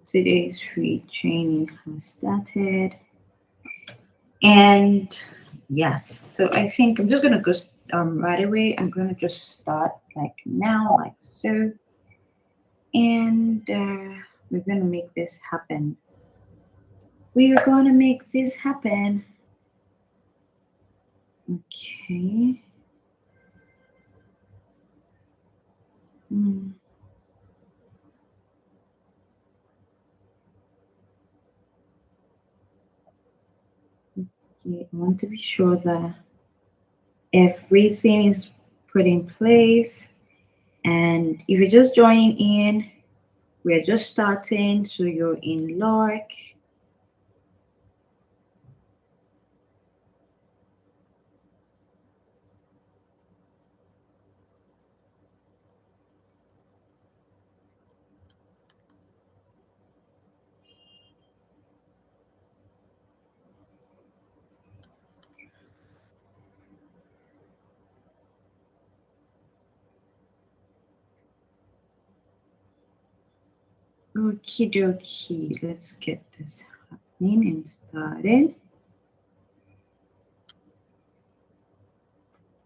Today's free training has started. And yes, so I think I'm just gonna go right away. I'm gonna just start like now, like so, and we're gonna make this happen. We are gonna make this happen. Okay. Mm, okay. I want to be sure that everything is put in place. And if you're just joining in, we're just starting. So you're in Lark. Okie dokie. Let's get this happening and started.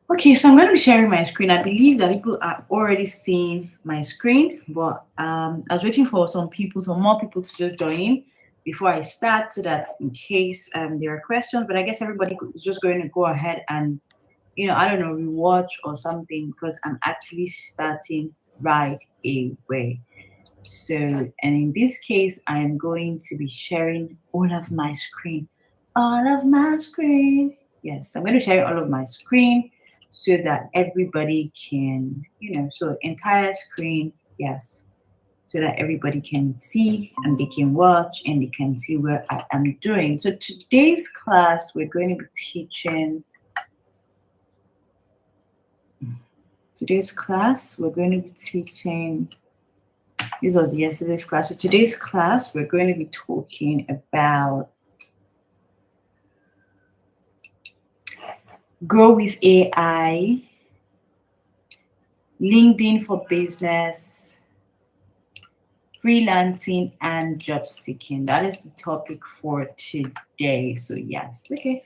Okay, so I'm going to be sharing my screen. I believe that people are already seeing my screen, but I was waiting for some more people to just join in before I start, so that in case there are questions. But I guess everybody is just going to go ahead and, I don't know, rewatch or something, because I'm actually starting right away. So, and in this case, I'm going to be sharing all of my screen. All of my screen. Yes, I'm going to share all of my screen so that everybody can, so entire screen, yes, so that everybody can see and they can watch and they can see what I am doing. So today's class, we're going to be teaching, this was yesterday's class. So today's class, we're going to be talking about grow with AI, LinkedIn for business, freelancing, and job seeking. That is the topic for today. So yes, okay,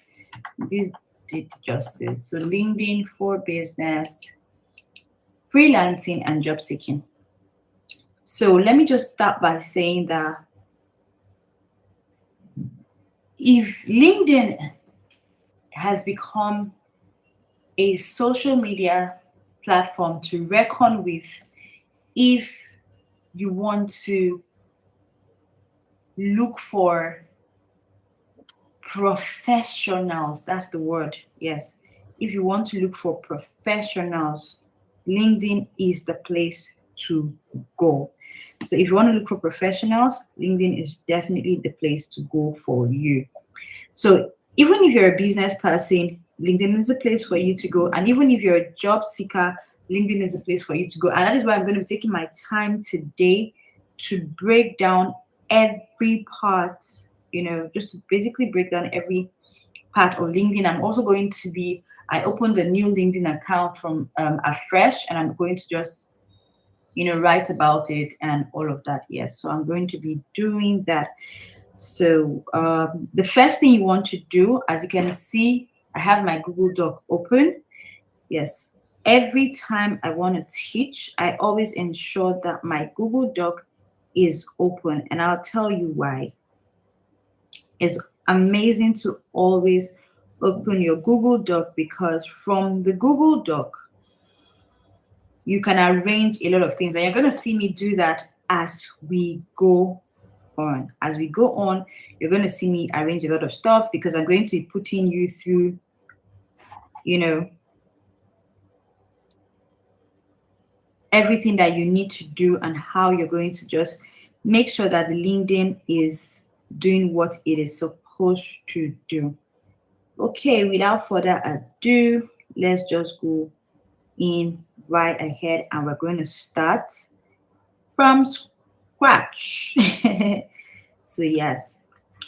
this did justice. So LinkedIn for business, freelancing, and job seeking. So let me just start by saying that if LinkedIn has become a social media platform to reckon with, if you want to look for professionals, that's the word, yes. If you want to look for professionals, LinkedIn is the place to go. So if you want to look for professionals, LinkedIn is definitely the place to go for you. So even if you're a business person, LinkedIn is a place for you to go. And even if you're a job seeker, LinkedIn is a place for you to go. And that is why I'm going to be taking my time today to break down every part, just to basically break down every part of LinkedIn. I'm also going to be, I opened a new LinkedIn account from afresh, and I'm going to just, write about it and all of that. Yes. So I'm going to be doing that. So the first thing you want to do, as you can see, I have my Google Doc open. Yes. Every time I want to teach, I always ensure that my Google Doc is open. And I'll tell you why. It's amazing to always open your Google Doc, because from the Google Doc, you can arrange a lot of things. And you're going to see me do that as we go on. As we go on, you're going to see me arrange a lot of stuff, because I'm going to be putting you through, everything that you need to do and how you're going to just make sure that the LinkedIn is doing what it is supposed to do. Okay, without further ado, let's just go in right ahead, and we're going to start from scratch. So yes,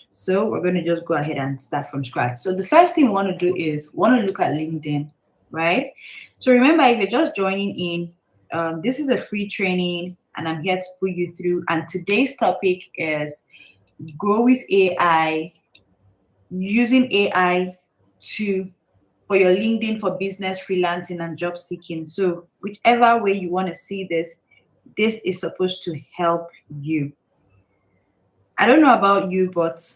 so we're going to just go ahead and start from scratch. So the first thing we want to do is want to look at LinkedIn, right? So remember, if you're just joining in, this is a free training, and I'm here to put you through. And today's topic is go with AI, using AI to for your LinkedIn for business, freelancing, and job seeking. So whichever way you want to see this, this is supposed to help you. I don't know about you, but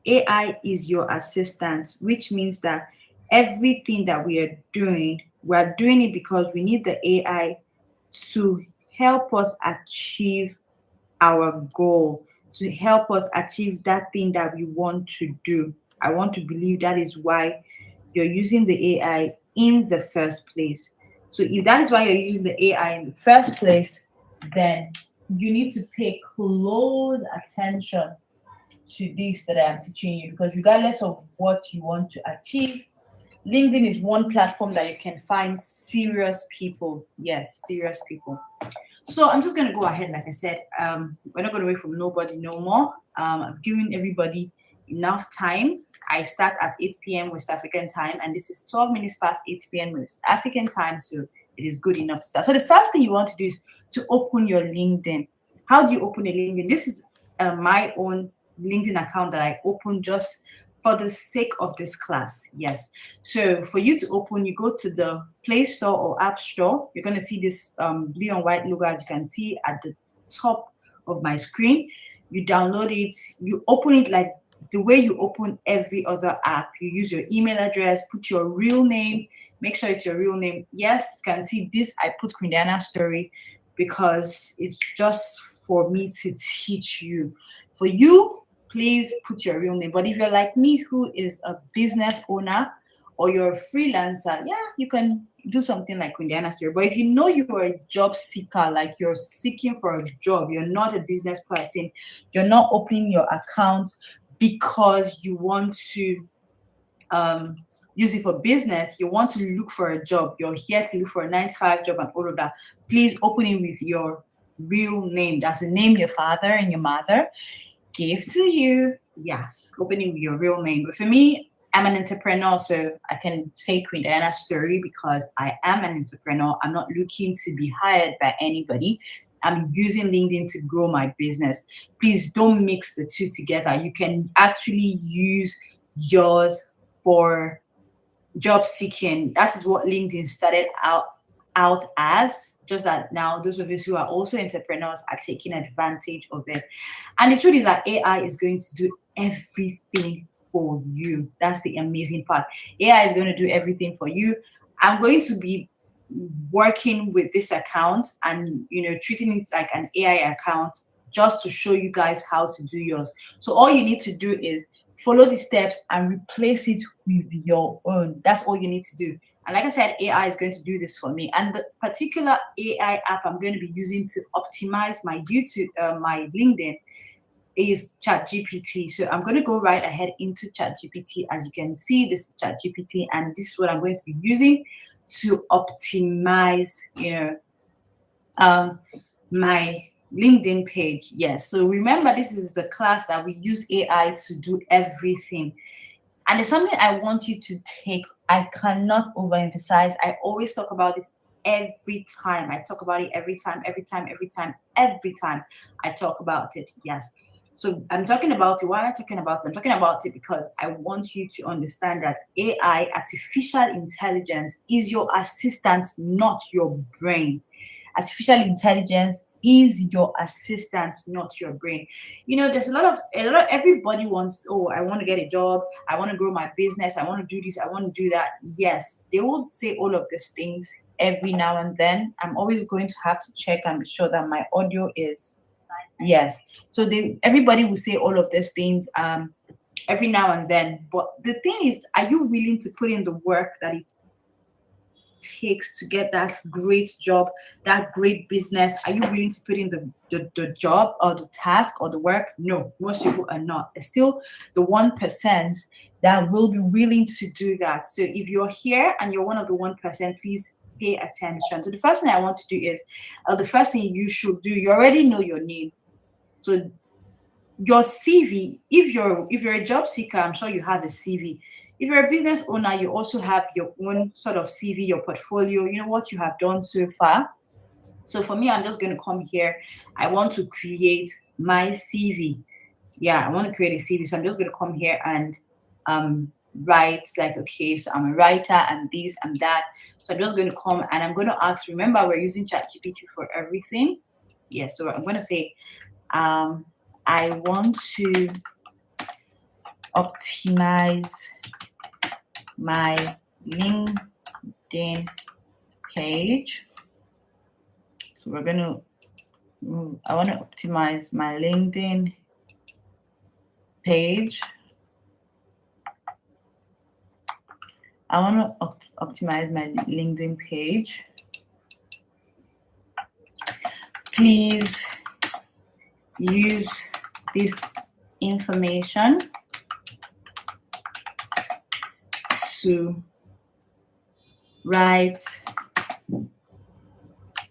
AI is your assistant, which means that everything that we are doing it because we need the AI to help us achieve our goal, to help us achieve that thing that we want to do. I want to believe that is why you're using the AI in the first place. So if that is why you're using the AI in the first place, then you need to pay close attention to this that I'm teaching you, because regardless of what you want to achieve, LinkedIn is one platform that you can find serious people. Yes, serious people. So I'm just going to go ahead. Like I said, we're not going to wait for nobody no more. I've given everybody enough time. I start at 8 p.m. West African time, and this is 12 minutes past 8 p.m. West African time, so it is good enough to start. So the first thing you want to do is to open your LinkedIn. How do you open a LinkedIn? This is my own LinkedIn account that I opened just for the sake of this class. Yes. So for you to open, you go to the Play Store or App Store. You're going to see this blue and white logo, as you can see at the top of my screen. You download it, you open it like the way you open every other app. You use your email address, put your real name, make sure it's your real name. Yes, you can see this. I put Quindiana Story because it's just for me to teach you. For you, please put your real name. But if you're like me, who is a business owner or you're a freelancer, yeah, you can do something like Quindiana Story. But if you know you're a job seeker, like you're seeking for a job, you're not a business person, you're not opening your account because you want to use it for business, you want to look for a job, you're here to look for a 9 to 5 job and all of that, please open it with your real name. That's the name your father and your mother gave to you. Yes, open it with your real name. But for me, I'm an entrepreneur, so I can say Quindiana Story because I am an entrepreneur. I'm not looking to be hired by anybody. I'm using LinkedIn to grow my business. Please don't mix the two together. You can actually use yours for job seeking. That is what LinkedIn started out as. Just that now those of us who are also entrepreneurs are taking advantage of it. And the truth is that AI is going to do everything for you. That's the amazing part. AI is going to do everything for you. I'm going to be working with this account and treating it like an AI account just to show you guys how to do yours. So all you need to do is follow the steps and replace it with your own. That's all you need to do. And like I said, AI is going to do this for me. And the particular AI app I'm going to be using to optimize my my LinkedIn is ChatGPT. So I'm going to go right ahead into ChatGPT. As you can see, this is ChatGPT, and this is what I'm going to be using to optimize, my LinkedIn page. Yes. So remember, this is the class that we use AI to do everything. And it's something I want you to take. I cannot overemphasize. I always talk about this every time. I talk about it every time I talk about it. Yes. So I'm talking about it. Why am I talking about it? I'm talking about it because I want you to understand that AI, artificial intelligence, is your assistant, not your brain. Artificial intelligence is your assistant, not your brain. There's a lot of everybody wants, oh, I want to get a job, I want to grow my business, I want to do this, I want to do that. Yes, they will say all of these things every now and then. I'm always going to have to check and be sure that my audio is yes. So everybody will say all of these things every now and then. But the thing is, are you willing to put in the work that it takes to get that great job, that great business? Are you willing to put in the job or the task or the work? No, most people are not. It's still the 1% that will be willing to do that. So if you're here and you're one of the 1%, please pay attention. So the first thing I want to do is, the first thing you should do, you already know your name. So your CV, if you're a job seeker, I'm sure you have a CV. If you're a business owner, you also have your own sort of CV, your portfolio, what you have done so far. So for me, I'm just going to come here. I want to create my CV. Yeah, I want to create a CV. So I'm just going to come here and write like, okay, so I'm a writer, I'm this, I'm that. So I'm just going to come and I'm going to ask, remember, we're using ChatGPT for everything. Yeah, so I'm going to say, I want to optimize my LinkedIn page. So we're going to, I want to optimize my LinkedIn page. I want to optimize my LinkedIn page. Please use this information to write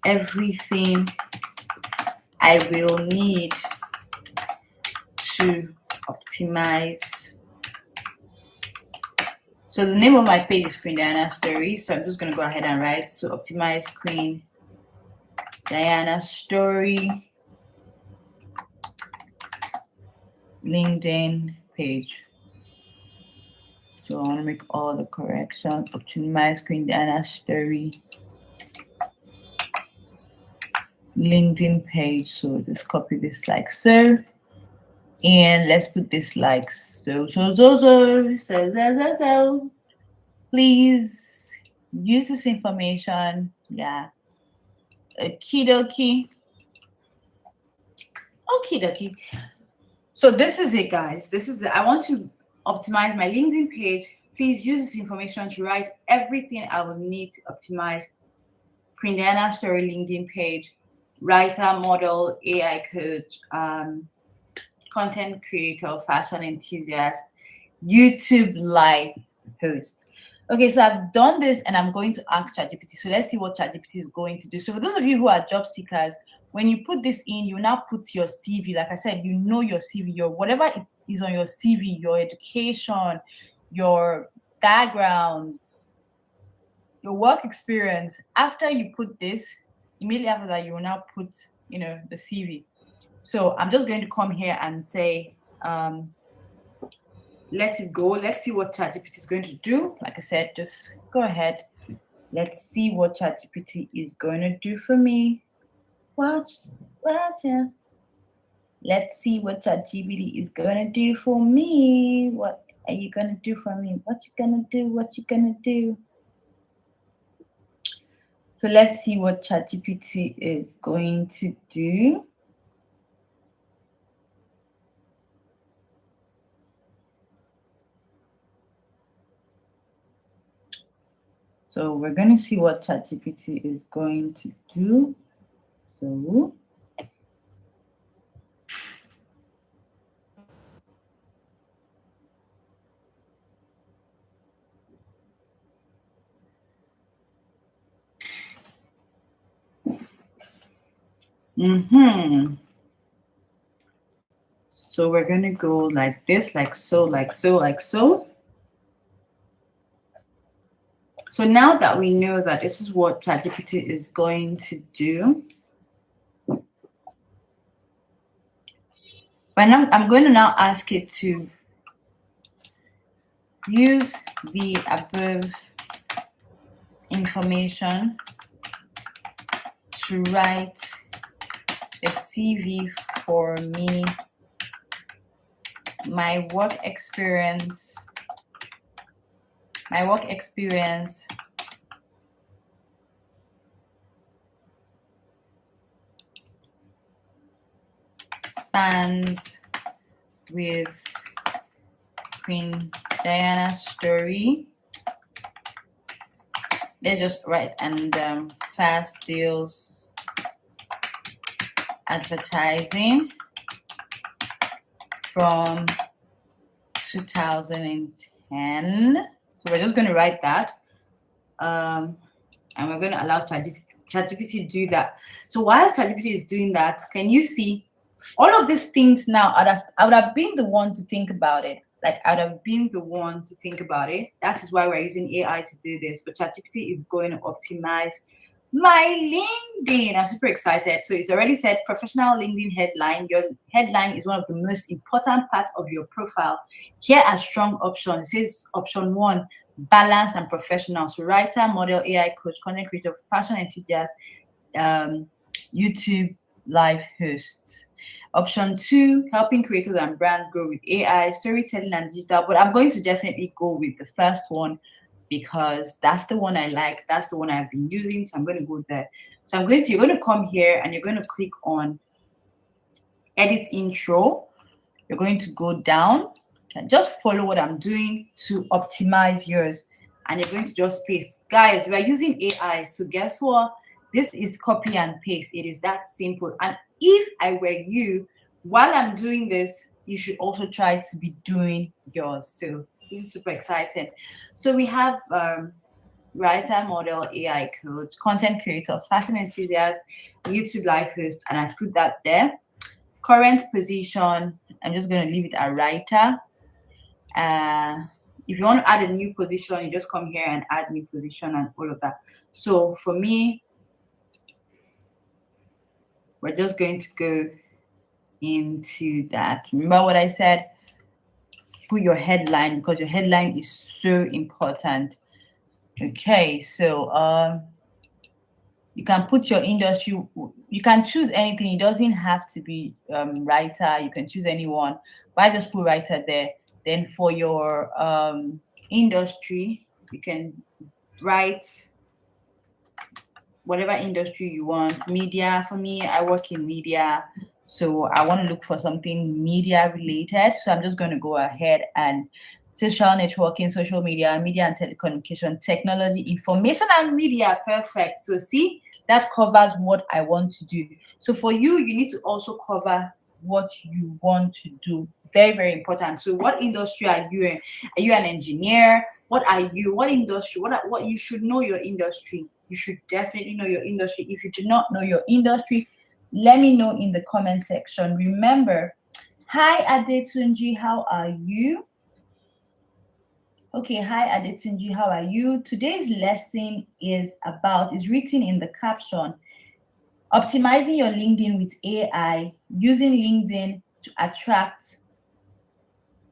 everything I will need to optimize. So the name of my page is Queen Diana Story. So I'm just going to go ahead and write, so optimize Queen Diana Story LinkedIn page. So I want to make all the corrections. Optimize Queen Diana Story LinkedIn page. So just copy this like so. And let's put this like so. Please use this information. Yeah. Okie dokie. Okie dokie. So this is it, guys. This is it. I want to optimize my LinkedIn page. Please use this information to write everything I will need to optimize Queen Diana Story LinkedIn page, writer, model, AI coach, content creator, fashion enthusiast, YouTube live host. Okay, so I've done this and I'm going to ask ChatGPT. So let's see what ChatGPT is going to do. So for those of you who are job seekers, when you put this in, you now put your CV. Like I said, you know your CV, your whatever it is on your CV, your education, your background, your work experience. After you put this, immediately after that, you will now put, the CV. So I'm just going to come here and say, let it go. Let's see what ChatGPT is going to do. Like I said, just go ahead. Let's see what ChatGPT is going to do for me. Watch. Yeah. Let's see what ChatGPT is going to do for me. What are you going to do for me? What you going to do? So let's see what ChatGPT is going to do. So we're going to see what ChatGPT is going to do. So So we're going to go like this, like so, like so, like so. So now that we know that this is what ChatGPT is going to do, but now I'm going to now ask it to use the above information to write a CV for me, my work experience spans with Queen Diana Story. Let's just write, and fast deals advertising from 2010. So we're just going to write that, and we're going to allow ChatGPT to do that. So while ChatGPT is doing that, can you see all of these things now? I would have been the one to think about it. Like I would have been the one to think about it. That is why we're using AI to do this. But ChatGPT is going to optimize my LinkedIn. I'm super excited. So it's already said professional LinkedIn headline. Your headline is one of the most important parts of your profile. Here are strong options. It says option 1, balanced and professional. So writer, model, AI coach, content creator, fashion enthusiast, um, YouTube live host. Option 2, helping creators and brands grow with AI, storytelling and digital. But I'm going to definitely go with the first one because that's the one I like. That's the one I've been using. So I'm going to go there. So you're going to come here and you're going to click on edit intro. You're going to go down. Just follow what I'm doing to optimize yours. And you're going to just paste. Guys, we're using AI. So guess what? This is copy and paste. It is that simple. And if I were you, while I'm doing this, you should also try to be doing yours. So this is super exciting. So we have writer, model, AI coach, content creator, fashion enthusiast, YouTube live host, and I put that there. Current position, I'm just going to leave it at writer. If you want to add a new position, you just come here and add new position and all of that. So for me, we're just going to go into that. Remember what I said? Put your headline because your headline is so important. Okay, so you can put your industry. You can choose anything. It doesn't have to be writer. You can choose anyone. But I just put writer there. Then for your industry, you can write whatever industry you want. Media, for me, I work in media. So I want to look for something media related. So I'm just going to go ahead and social networking, social media, media and telecommunication, technology, information and media. Perfect. So see, that covers what I want to do. So for you, you need to also cover what you want to do. Very, very important. So what industry are you in? Are you an engineer? What are you? What industry? What you should know your industry. You should definitely know your industry. If you do not know your industry, let me know in the comment section. Remember, hi Adetunji, how are you? Okay, hi Adetunji, how are you? Today's lesson is written in the caption, optimizing your LinkedIn with AI, using LinkedIn to attract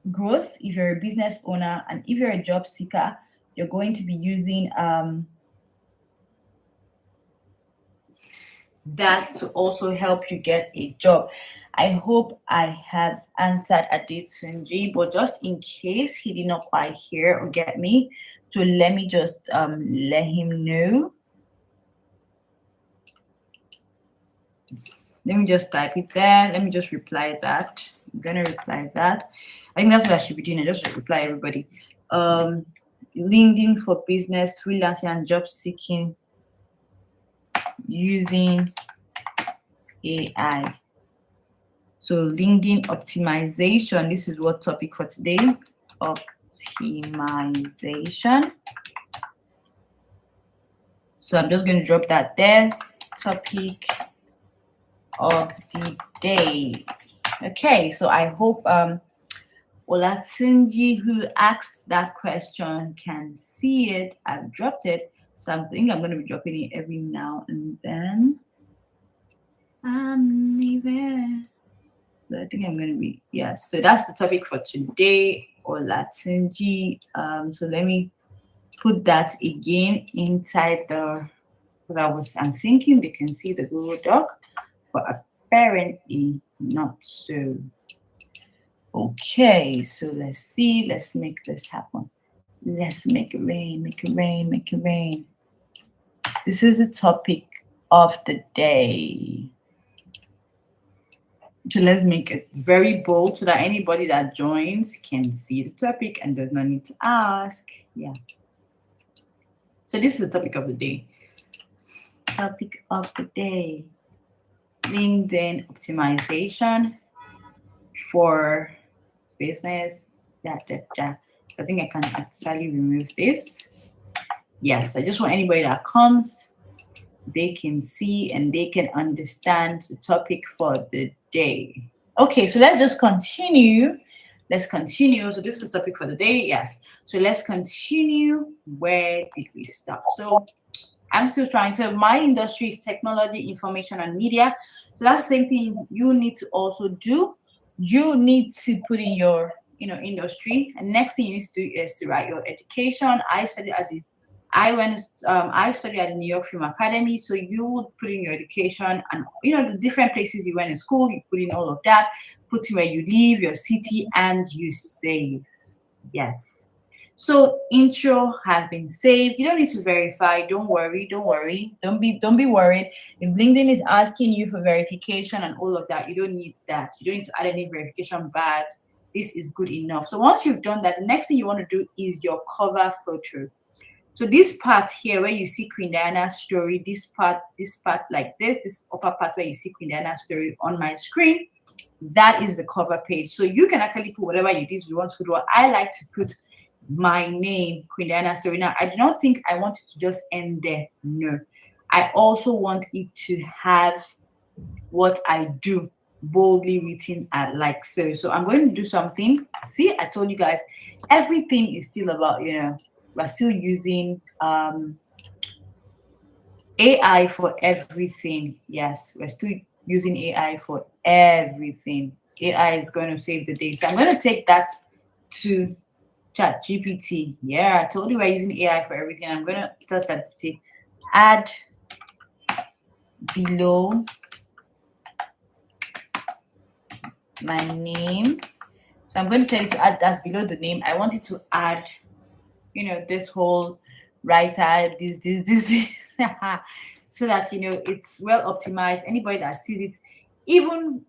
growth if you're a business owner, and if you're a job seeker, you're going to be using that to also help you get a job. I hope I had answered Adetunji, but just in case he did not quite hear or get me, so let me just let him know. Let me just type it there. Let me just reply that. I'm gonna reply that. I think that's what I should be doing. I just reply everybody. LinkedIn for business, freelancing and job seeking using AI. So LinkedIn optimization. This is what topic for today. Optimization. So I'm just going to drop that there. Topic of the day. Okay, so I hope Olatunji, who asked that question, can see it. I've dropped it. So I think I'm going to be dropping it every now and then. I'm leaving. So I think I'm going to be, yes. So that's the topic for today, Olatunji. So let me put that again inside the, because I'm thinking they can see the Google Doc, but apparently not so. Okay, so let's see. Let's make this happen. Let's make it rain, make it rain, make it rain. This is the topic of the day. So let's make it very bold so that anybody that joins can see the topic and does not need to ask. Yeah. So this is the topic of the day. Topic of the day. LinkedIn optimization for business. I think I can actually remove this. Yes, I just want anybody that comes, they can see and they can understand the topic for the day. Okay, so let's just continue. Let's continue. So this is the topic for the day. Yes. So let's continue. Where did we stop? So I'm still trying. So my industry is technology, information, and media. So that's the same thing you need to also do. You need to put in your, industry. And next thing you need to do is to write your education. I studied at the New York Film Academy. So you would put in your education and the different places you went in school. You put in all of that. Put in where you live, your city, and you save. Yes. So intro has been saved. You don't need to verify. Don't worry. Don't worry. Don't be worried. If LinkedIn is asking you for verification and all of that, you don't need that. You don't need to add any verification badge. This is good enough. So once you've done that, the next thing you want to do is your cover photo. So this part here where you see Queen Diana's story, this part like this upper part where you see Queen Diana's story on my screen, that is the cover page. So you can actually put whatever you did you want to do. I like to put my name, Queen Diana story. Now, I do not think I want it to just end there. No. I also want it to have what I do boldly written at like so. So I'm going to do something. See, I told you guys, everything is still about, we're still using AI for everything. Yes, we're still using AI for everything. AI is going to save the day. So I'm going to take that to Chat GPT. Yeah, I told you we're using AI for everything. I'm going to tell Chat GPT, add below my name. So I'm going to tell you to add that's below the name. I want it to add, this whole writer, this. So that, it's well optimized. Anybody that sees it, even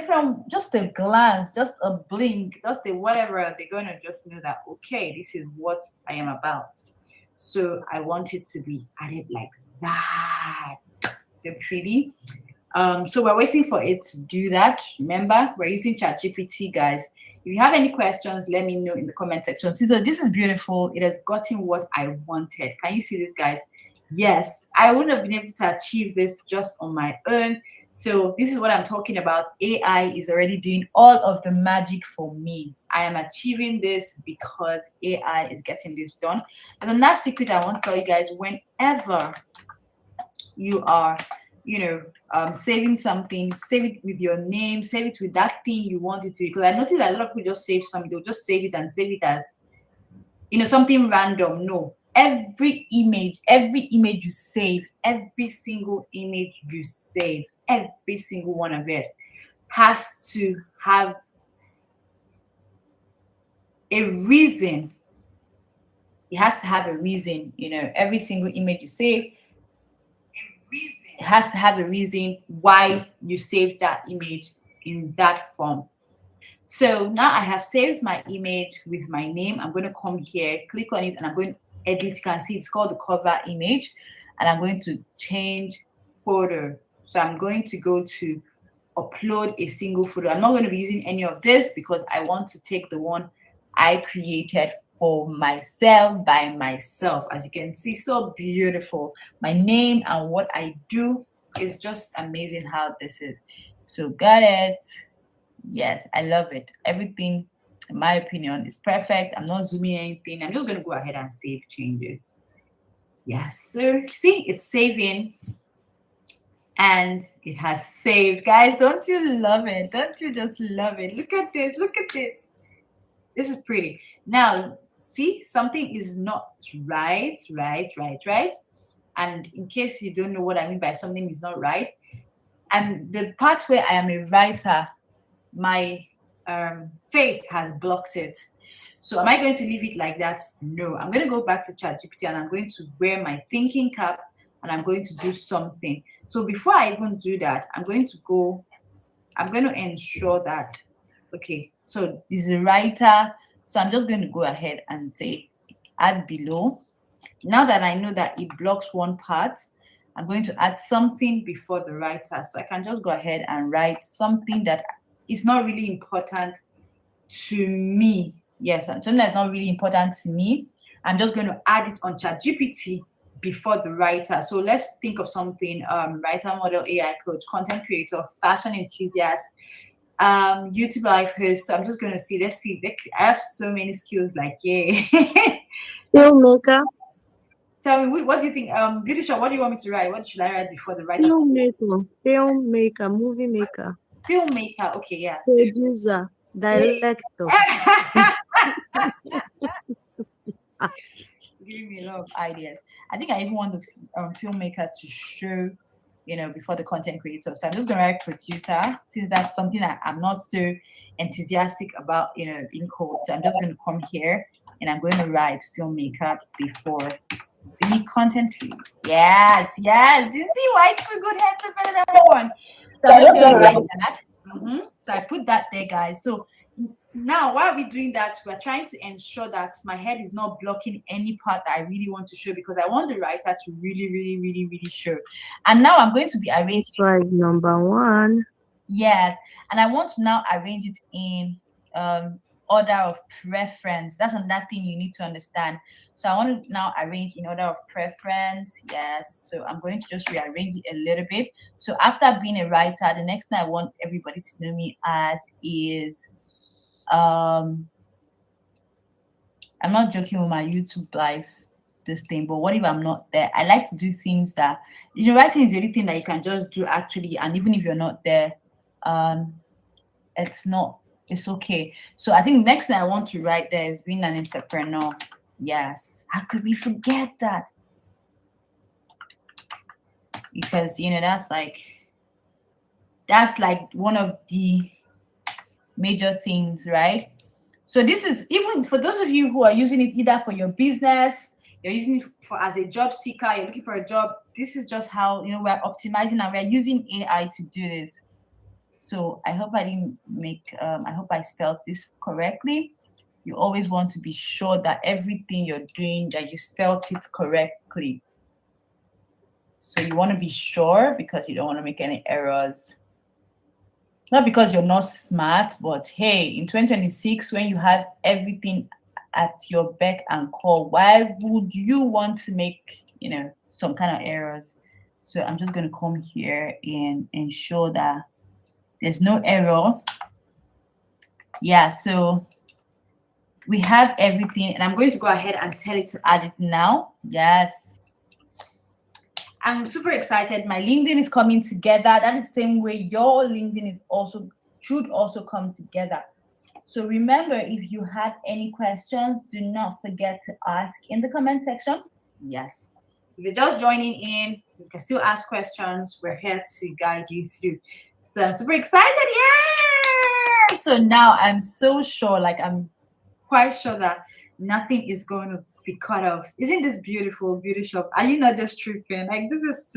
from just a glance, just a blink, just a whatever, they're going to just know that, okay, this is what I am about. So I want it to be added like that. They're pretty. So we're waiting for it to do that. Remember, we're using ChatGPT, guys. If you have any questions, let me know in the comment section. See, so this is beautiful. It has gotten what I wanted. Can you see this, guys? Yes, I wouldn't have been able to achieve this just on my own. So this is what I'm talking about. AI is already doing all of the magic for me. I am achieving this because AI is getting this done. And the last secret I want to tell you guys, whenever you are, saving something, save it with your name, save it with that thing you want it to. Because I noticed that a lot of people just save something, they'll just save it and save it as, something random. No. Every image you save, every single image you save, every single one of it has to have a reason. It has to have a reason. Every single image you save, it has to have a reason why you saved that image in that form. So now I have saved my image with my name. I'm going to come here, click on it, and I'm going to edit. You can see it's called the cover image, and I'm going to change photo. So I'm going to go to upload a single photo. I'm not going to be using any of this because I want to take the one I created for myself by myself. As you can see, so beautiful. My name and what I do is just amazing how this is. So got it. Yes, I love it. Everything, in my opinion, is perfect. I'm not zooming anything. I'm just going to go ahead and save changes. Yes, sir. See, it's saving. And it has saved. Guys, don't you love it? Don't you just love it? Look at this. Look at this. This is pretty. Now, see, something is not right. And in case you don't know what I mean by something is not right, and the part where I am a writer, my face has blocked it. So am I going to leave it like that? No. I'm going to go back to ChatGPT and I'm going to wear my thinking cap and I'm going to do something. So before I even do that, I'm going to ensure that, okay, so this is a writer. So I'm just going to go ahead and say add below. Now that I know that it blocks one part, I'm going to add something before the writer. So I can just go ahead and write something that is not really important to me. Yes, something that's not really important to me. I'm just going to add it on ChatGPT before the writer. So let's think of something, writer, model, AI coach, content creator, fashion enthusiast, YouTube life host. So I'm just going to see, let's see. I have so many skills, like, yay. Filmmaker. Tell me, what do you think? Beauty shop, what do you want me to write? What should I write before the writer? Filmmaker, movie maker, Filmmaker. Okay, yes. producer, director. Giving me a lot of ideas. I think I even want the filmmaker to show, before the content creator. So I'm just gonna write producer, since that's something that I'm not so enthusiastic about, being called. So I'm just gonna come here and I'm going to write filmmaker before the content creator. Yes. You see why it's so good? Heads up better than everyone. So I'm just gonna write that. So I put that there, guys. So now, while we're doing that, we're trying to ensure that my head is not blocking any part that I really want to show, because I want the writer to really, really, really, really show. And now I'm going to be arranging. That's why number one. Yes, and I want to now arrange it in order of preference. That's another thing you need to understand. So I want to now arrange in order of preference. Yes, so I'm going to just rearrange it a little bit. So after being a writer, the next thing I want everybody to know me as is I'm not joking with my YouTube live this thing, but what if I'm not there? I like to do things that, writing is the only thing that you can just do actually, and even if you're not there, it's okay. So I think next thing I want to write there is being an entrepreneur. Yes, how could we forget that? Because that's like one of the major things, right? So this is, even for those of you who are using it either for your business, you're using it for as a job seeker, you're looking for a job. This is just how we're optimizing, and we're using AI to do this. So I hope I didn't I hope I spelled this correctly. You always want to be sure that everything you're doing, that you spelled it correctly. So you want to be sure, because you don't want to make any errors. Not because you're not smart, but hey, in 2026, when you have everything at your beck and call, why would you want to make, some kind of errors? So I'm just going to come here and ensure that there's no error. Yeah, so we have everything, and I'm going to go ahead and tell it to add it now. Yes. I'm super excited. My LinkedIn is coming together. That is the same way your LinkedIn should also come together. So remember, if you have any questions, do not forget to ask in the comment section. Yes. If you're just joining in, you can still ask questions. We're here to guide you through. So I'm super excited. Yeah. So now I'm so sure, I'm quite sure that nothing is going to be cut off. Isn't this beautiful, beauty shop? Are you not just tripping? This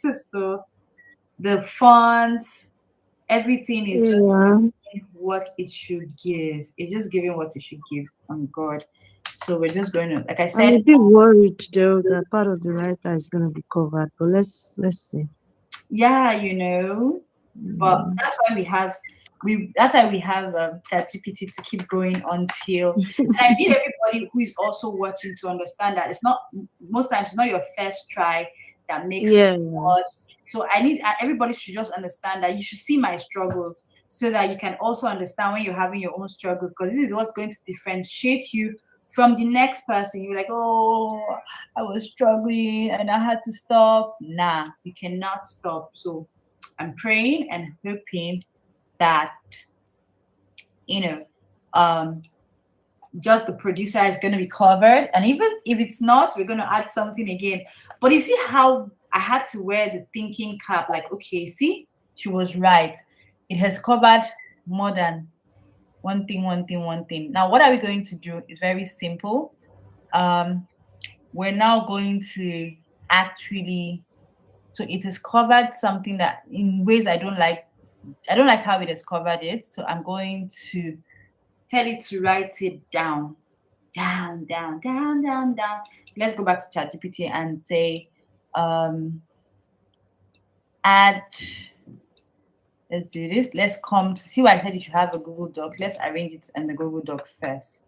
is so, the fonts, everything is just what it should give. It's just giving what it should give. Oh God. So we're just going to, like I said, I'm a bit worried though that part of the writer is going to be covered, but let's see. Yeah, but that's why we have ChatGPT to keep going until. And I need everybody who is also watching to understand that most times it's not your first try that makes it hard. So I need everybody should just understand that you should see my struggles, so that you can also understand when you're having your own struggles, because this is what's going to differentiate you from the next person. You're like, oh, I was struggling and I had to stop. Nah, you cannot stop. So I'm praying and hoping that just the producer is going to be covered, and even if it's not, we're going to add something again. But you see how I had to wear the thinking cap, okay, see, she was right, it has covered more than one thing. Now what are we going to do is very simple. We're now going to actually, so it has covered something that in ways I don't like how it has covered it. So I'm going to tell it to write it down. Let's go back to ChatGPT and say, add, let's do this. Let's come to see why I said you should have a Google Doc. Let's arrange it in the Google Doc first.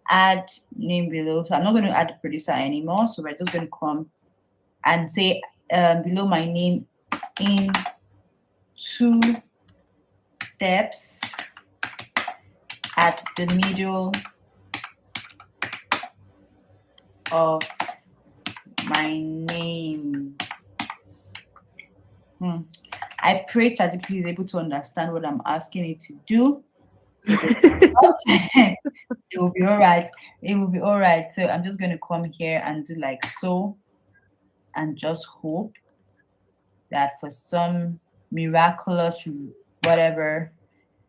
Add name below. So I'm not going to add the producer anymore. So we're just going to come and say below my name in 2 steps at the middle of my name. I pray ChatGPT is able to understand what I'm asking it to do. It will be all right. It will be all right. So I'm just going to come here and do like so, and just hope that for some miraculous whatever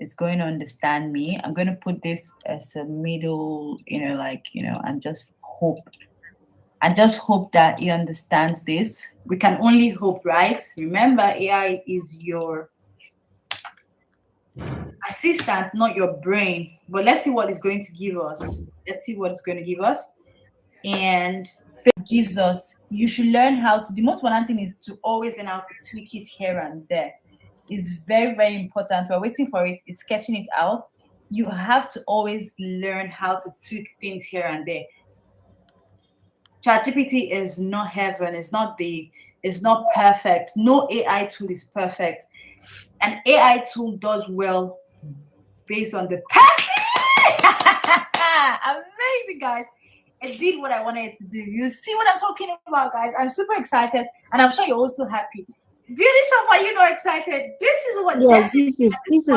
is going to understand me. I'm going to put this as a middle, and just hope. And just hope that he understands this. We can only hope, right? Remember, AI is your assistant, not your brain. But let's see what it's going to give us. Let's see what it's going to give us. And it gives us, you should learn how to, the most important thing is to always learn how to tweak it here and there. It's very, very important. We're waiting for it. It's sketching it out. You have to always learn how to tweak things here and there. ChatGPT is not heaven. It's not perfect. No AI tool is perfect. An AI tool does well based on the person. Amazing, guys. It did what I wanted it to do. You see what I'm talking about, guys? I'm super excited, and I'm sure you're also happy. Beauty shop, are you not excited? This is what. Yes, this is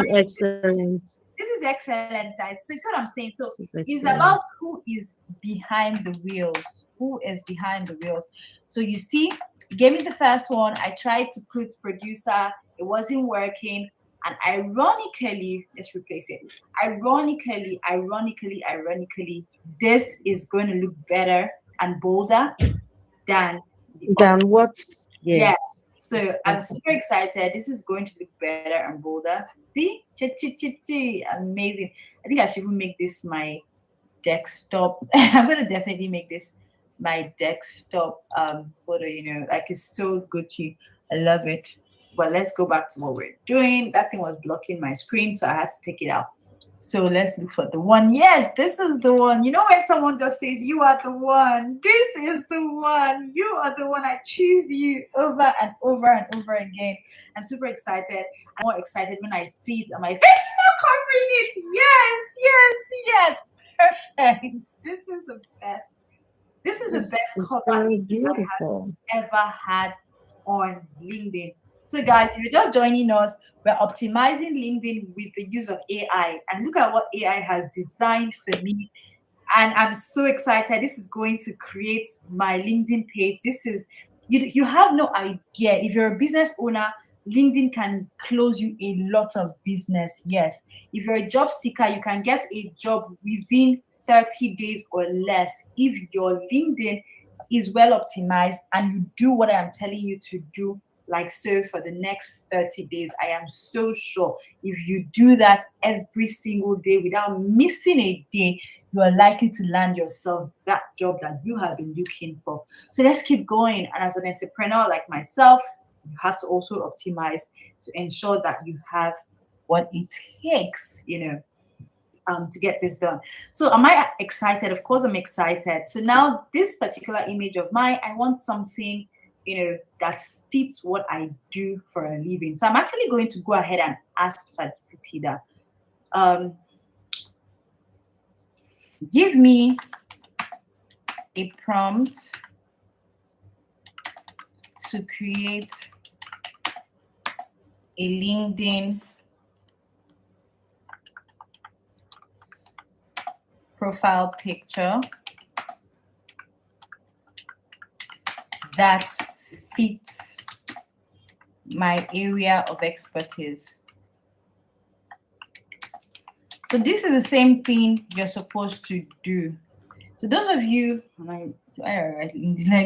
excellent. This is excellent, guys. So it's what I'm saying. So it's about who is behind the wheels. Who is behind the wheels? So you see, gave me the first one. I tried to put producer. It wasn't working. And ironically, let's replace it. Ironically, this is going to look better and bolder than what's yes. So I'm super excited. This is going to look better and bolder. See? Amazing. I think I should even make this my desktop. I'm going to definitely make this my desktop photo, like it's so Gucci. I love it. But let's go back to what we're doing. That thing was blocking my screen, so I had to take it out. So let's look for the one. Yes, this is the one. You know when someone just says, you are the one. This is the one. You are the one. I choose you over and over and over again. I'm super excited. I'm more excited when I see it and my face is not covering it. Yes. Perfect. This is the best. This is the best cover I have ever had on LinkedIn. So guys, if you're just joining us, we're optimizing LinkedIn with the use of AI. And look at what AI has designed for me. And I'm so excited. This is going to create my LinkedIn page. This is, you have no idea. If you're a business owner, LinkedIn can close you a lot of business. Yes. If you're a job seeker, you can get a job within 30 days or less if your LinkedIn is well optimized and you do what I'm telling you to do, like so, for the next 30 days. I am so sure if you do that every single day without missing a day, you are likely to land yourself that job that you have been looking for. So let's keep going. And as an entrepreneur like myself, you have to also optimize to ensure that you have what it takes, to get this done. So am I excited? Of course I'm excited. So now this particular image of mine, I want something, that fits what I do for a living. So I'm actually going to go ahead and ask ChatGPT that, give me a prompt to create a LinkedIn profile picture that fits my area of expertise. So this is the same thing you're supposed to do. So those of you, like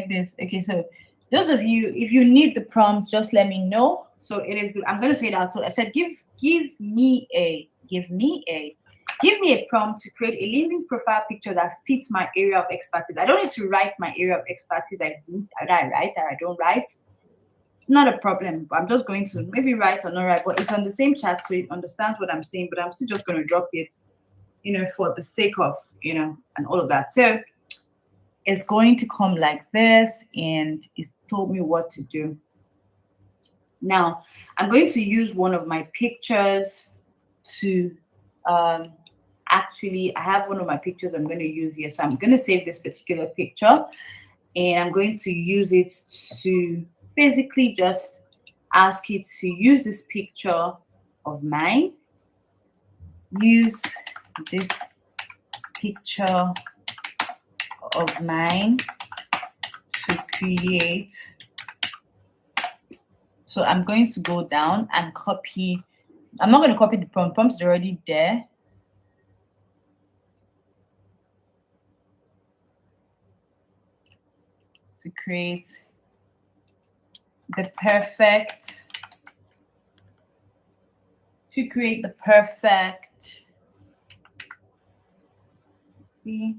this. Okay, so those of you, if you need the prompt, just let me know. So it is, I'm going to say that. So I said, give me a prompt to create a LinkedIn profile picture that fits my area of expertise. I don't need to write my area of expertise. I write or I don't write. Not a problem. But I'm just going to maybe write or not write, but it's on the same chat, so it understands what I'm saying. But I'm still just going to drop it, for the sake of, and all of that. So it's going to come like this, and it's told me what to do. Now I'm going to use one of my pictures to actually, I have one of my pictures I'm going to use here. So I'm going to save this particular picture, and I'm going to use it to basically just ask it to use this picture of mine. Use this picture of mine to create. So I'm going to go down and copy. I'm not going to copy the prompt. Prompt's already there. To create the perfect, see,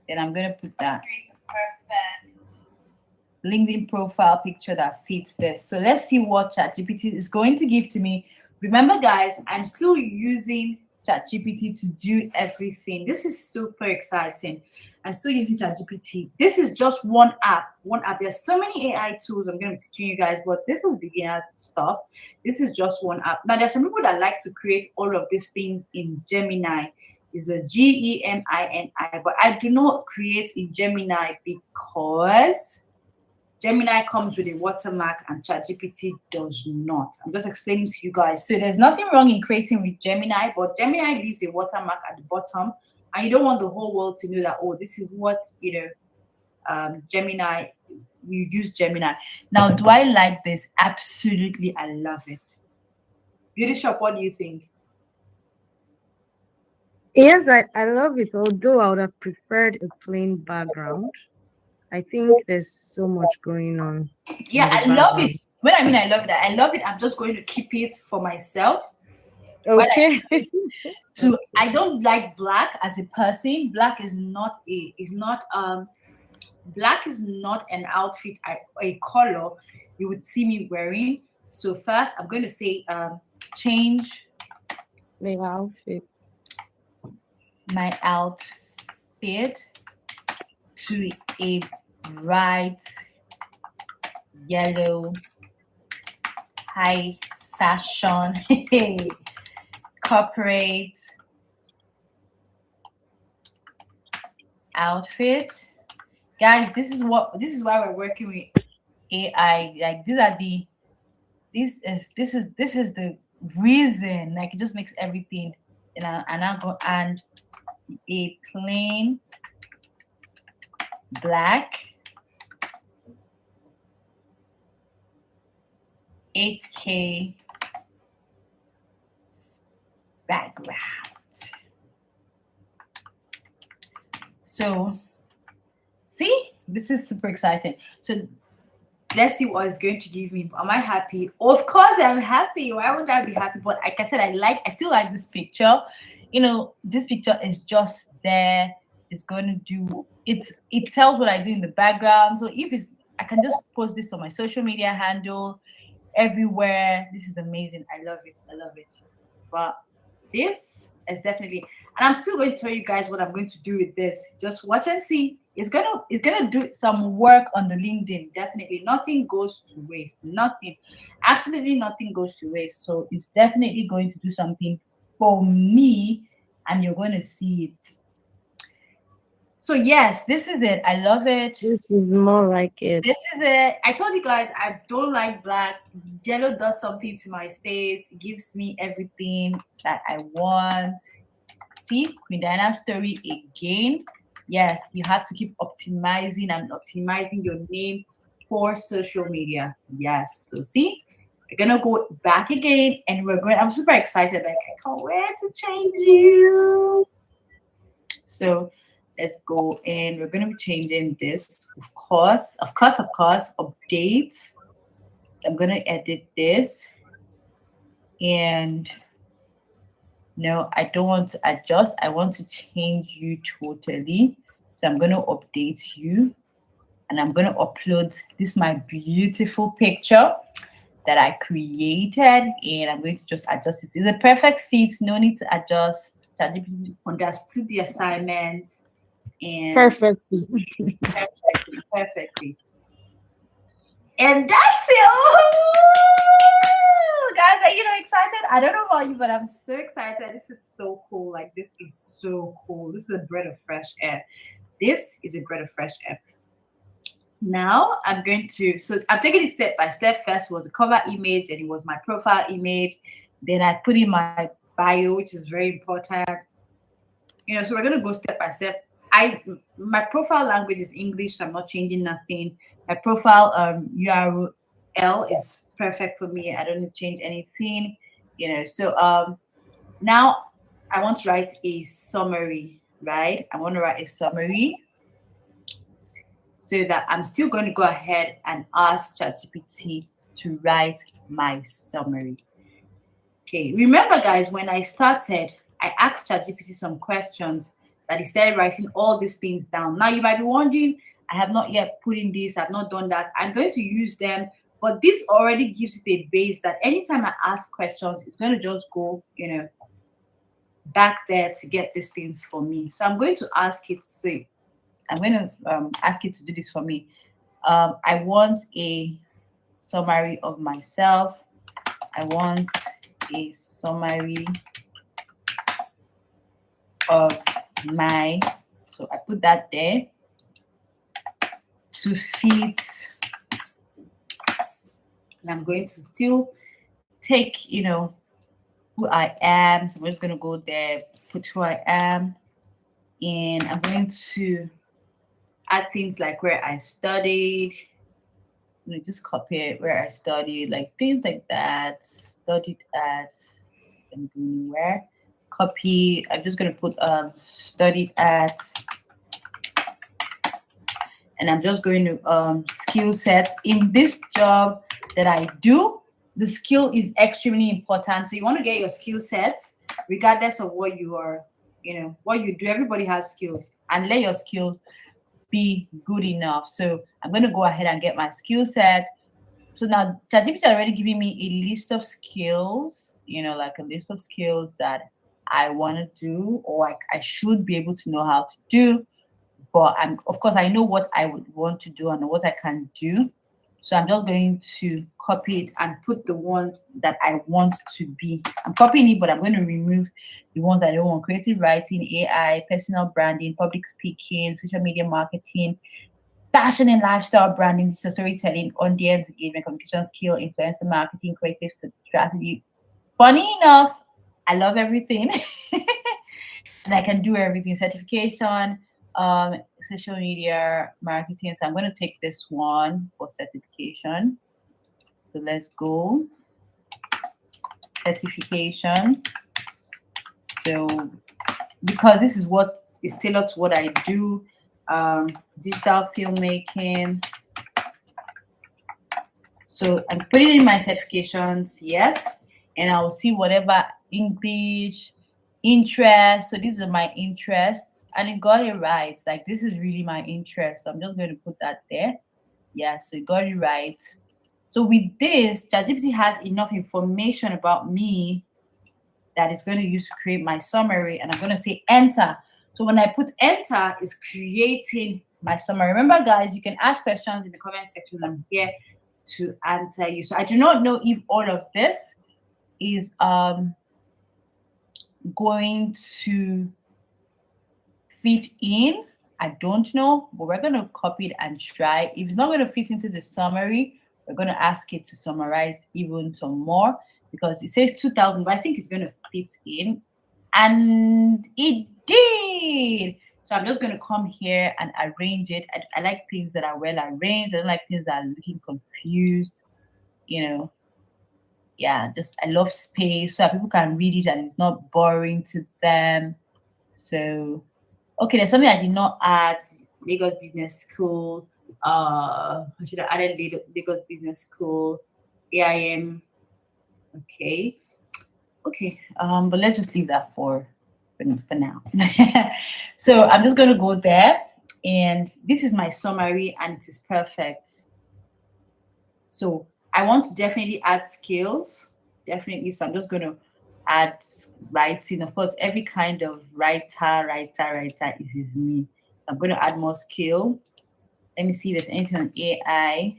then I'm going to put that LinkedIn profile picture that fits this. So let's see what ChatGPT is going to give to me. Remember, guys, I'm still using ChatGPT to do everything. This is super exciting. I'm still using ChatGPT. This is just one app. There's so many AI tools I'm going to be teaching you guys, but this is beginner stuff. This is just one app. Now, there's some people that like to create all of these things in Gemini. It's a Gemini, but I do not create in Gemini because Gemini comes with a watermark and ChatGPT does not. I'm just explaining to you guys. So there's nothing wrong in creating with Gemini, but Gemini leaves a watermark at the bottom, and you don't want the whole world to know that, oh, this is what, Gemini, you use Gemini. Now, do I like this? Absolutely, I love it. Beauty Shop, what do you think? Yes, I love it, although I would have preferred a plain background. I think there's so much going on Yeah, in the I love it. background. When I mean I love it, I'm just going to keep it for myself. Okay. So I don't like black as a person. Black is not black is not an outfit, a color you would see me wearing. So first I'm going to say change The outfit. my outfit to a bright yellow high fashion corporate outfit. Guys, this is why we're working with AI. Like this is the reason. Like it just makes everything, and I'll go and a plain black 8K background. So see, this is super exciting. So let's see what it's going to give me. Am I happy? Of course I'm happy. Why would I be happy? But like I said, I still like this picture. This picture is just there. It's going to do it tells what I do in the background. So I can just post this on my social media handle everywhere. This is amazing. I love it. But this is definitely, and I'm still going to tell you guys what I'm going to do with this. Just watch and see. It's gonna do some work on the LinkedIn. Definitely, nothing goes to waste. Nothing, absolutely nothing goes to waste. So it's definitely going to do something for me, and you're going to see it. So yes, this is it. I love it. This is more like it. This is it. I told you guys I don't like black. Yellow does something to my face. It gives me everything that I want. See, Queen Diana's story again. Yes, you have to keep optimizing your name for social media. Yes. So see, we're gonna go back again and I'm super excited. Like I can't wait to change you. So let's go and we're going to be changing this. Of course, update. I'm going to edit this. And no, I don't want to adjust. I want to change you totally. So I'm going to update you. And I'm going to upload this my beautiful picture that I created. And I'm going to just adjust it. It's a perfect fit. No need to adjust. ChatGPT understood the assignment. And Perfectly. perfectly. And that's it. Oh, guys, are you excited? I don't know about you, but I'm so excited. This is so cool. Like, this is so cool. This is a breath of fresh air. this is a breath of fresh air. Now I'm going to, so I'm taking it step by step. First was the cover image, then it was my profile image, then I put in my bio, which is very important. So we're gonna go step by step. My profile language is English, so I'm not changing nothing. My profile URL is perfect for me. I don't need to change anything. So now I want to write a summary, right? I want to write a summary so that I'm still going to go ahead and ask ChatGPT to write my summary. Okay, remember guys, when I started, I asked ChatGPT some questions that he started writing all these things down. Now you might be wondering, I have not yet put in this, I've not done that. I'm going to use them, but this already gives it a base that anytime I ask questions, it's going to just go, back there to get these things for me. So I'm going to ask it, ask it to do this for me. I want a summary of myself. I want a summary of so I put that there to fit, and I'm going to still take, who I am. So I'm just going to go there, put who I am, and I'm going to add things like where I studied. Just copy it, where I studied, like things like that. Studied at, where, copy. I'm just going to put studied at, and I'm just going to skill sets. In this job that I do, the skill is extremely important. So you want to get your skill sets regardless of what you are, what you do. Everybody has skills, and let your skills be good enough. So I'm going to go ahead and get my skill set. So now ChatGPT already giving me a list of skills, like a list of skills that I want to do, or I should be able to know how to do. But of course, I know what I would want to do and what I can do. So I'm just going to copy it and put the ones that I want to be. I'm copying it, but I'm going to remove the ones I don't want. Creative writing, AI, personal branding, public speaking, social media marketing, fashion and lifestyle branding, digital storytelling, audience engagement, communication skill, influencer marketing, creative strategy. Funny enough, I love everything. And I can do everything. Certification, social media marketing. So I'm going to take this one for certification. So let's go. Certification. So because this is what is tailored to what I do, digital filmmaking. So I'm putting in my certifications, yes, and I will see whatever English, interest. So these are my interests, and it got it right. Like this is really my interest. So I'm just going to put that there. Yeah, so it got it right. So with this, ChatGPT has enough information about me that it's going to use to create my summary, and I'm going to say enter. So when I put enter, it's creating my summary. Remember, guys, you can ask questions in the comment section. I'm here to answer you. So I do not know if all of this is going to fit in. I don't know, but we're going to copy it and try. If it's not going to fit into the summary, we're going to ask it to summarize even some more, because it says 2000, but I think it's going to fit in. And it did. So I'm just going to come here and arrange it. I like things that are well arranged. I don't like things that are looking confused. Yeah, just I love space so that people can read it and it's not boring to them. So, okay, there's something I did not add. Lagos Business School. I should have added Lagos Business School. AIM. Okay. But let's just leave that for now. So I'm just going to go there, and this is my summary, and it is perfect. So I want to definitely add skills, definitely. So I'm just going to add writing. Of course, every kind of writer is me. I'm going to add more skill. Let me see if there's anything on AI.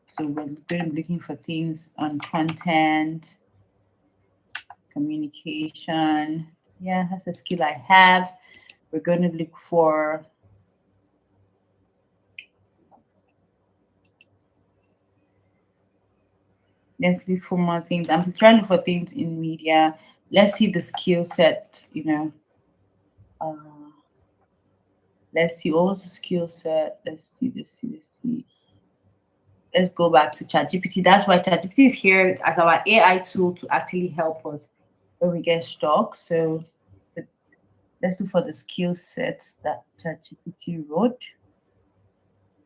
So we're going to be looking for things on content, communication. Yeah, that's a skill I have. We're going to look for, let's look for more things. I'm trying to look for things in media. Let's see the skill set, uh, let's see what was the skill set. Let's see. Let's go back to ChatGPT. That's why ChatGPT is here as our AI tool to actually help us when we get stuck. So the- let's look for the skill sets that ChatGPT wrote.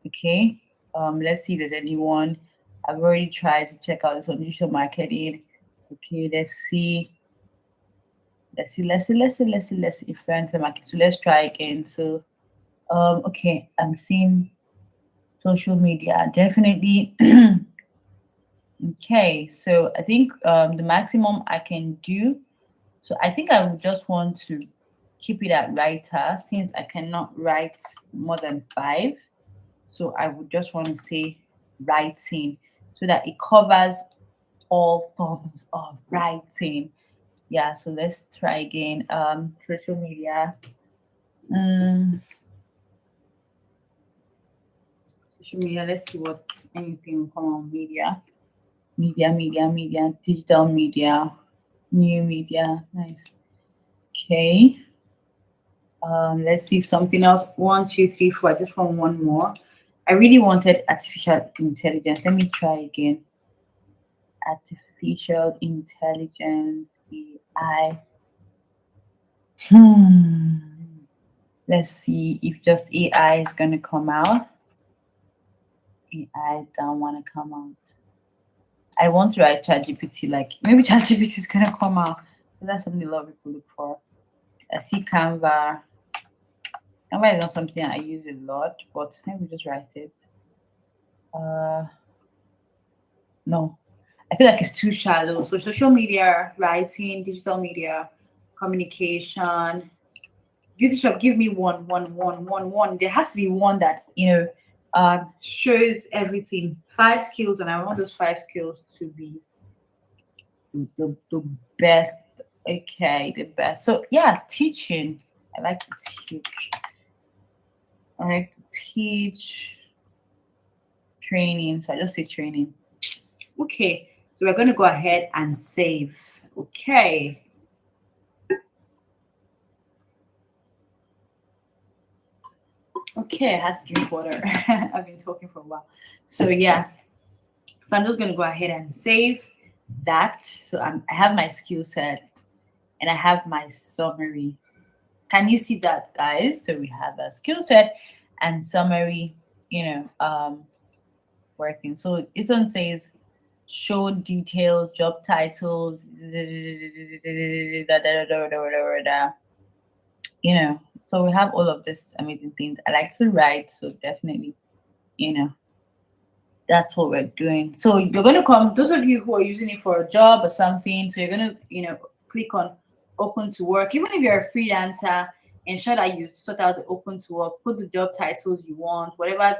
Okay. Let's see if there's anyone. I've already tried to check out this on digital marketing. Okay, let's see. Let's see influencer market. So let's try again. So okay, I'm seeing social media. Definitely. Okay, so I think the maximum I can do. So I think I would just want to keep it at writer since I cannot write more than five. So I would just want to say writing so that it covers all forms of writing. Yeah, so let's try again. Social media. Mm, social media. Let's see what anything will come on media. Media, digital media, new media. Nice. Okay. Let's see something else. One, two, three, four. I just want one more. I really wanted artificial intelligence. Let me try again. Artificial intelligence, AI. Hmm. Let's see if just AI is gonna come out. AI don't want to come out. I want to write ChatGPT. Like maybe ChatGPT is gonna come out. So that's something a lot of people look for. I see Canva. Canva is not something I use a lot, but let me just write it. No, I feel like it's too shallow. So social media, writing, digital media, communication. Beauty shop, give me one. There has to be one that shows everything. Five skills, and I want those five skills to be the best. Okay, the best. So yeah, teaching. I like to teach. I like to teach. Training. So I just say training. Okay, so we're going to go ahead and save. Okay. Okay, I have to drink water. I've been talking for a while. So yeah, so I'm just going to go ahead and save that. So I have my skill set and I have my summary. Can you see that, guys? So we have a skill set and summary, working. So this one says show details, job titles, So we have all of this amazing things. I like to write, so definitely, you know, that's what we're doing. So you're going to come, those of you who are using it for a job or something, so you're going to, click on open to work. Even if you're a freelancer, ensure that you sort out the open to work, put the job titles you want, whatever,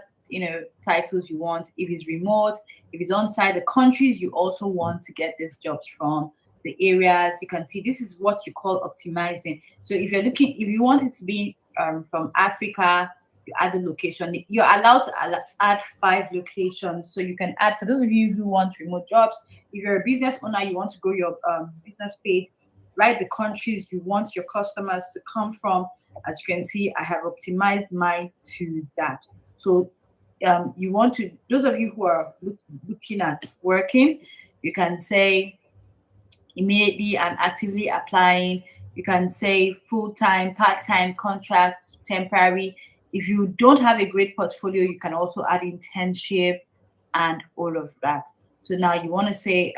titles you want. If it's remote, if it's on site, the countries you also want to get these jobs from, the areas you can see. This is what you call optimizing. So if if you want it to be from Africa, you add the location. You're allowed to add 5 locations. So you can add, for those of you who want remote jobs, if you're a business owner, you want to grow your business page, write the countries you want your customers to come from. As you can see, I have optimized mine to that. So you want to, those of you who are looking at working, you can say immediately and actively applying. You can say full-time, part-time, contracts, temporary. If you don't have a great portfolio, you can also add internship and all of that. So now you want to say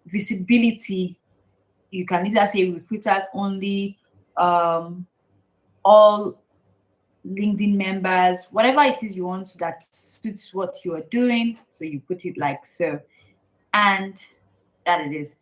visibility. You can either say recruiters only, all LinkedIn members, whatever it is you want that suits what you are doing. So you put it like so. And that it is.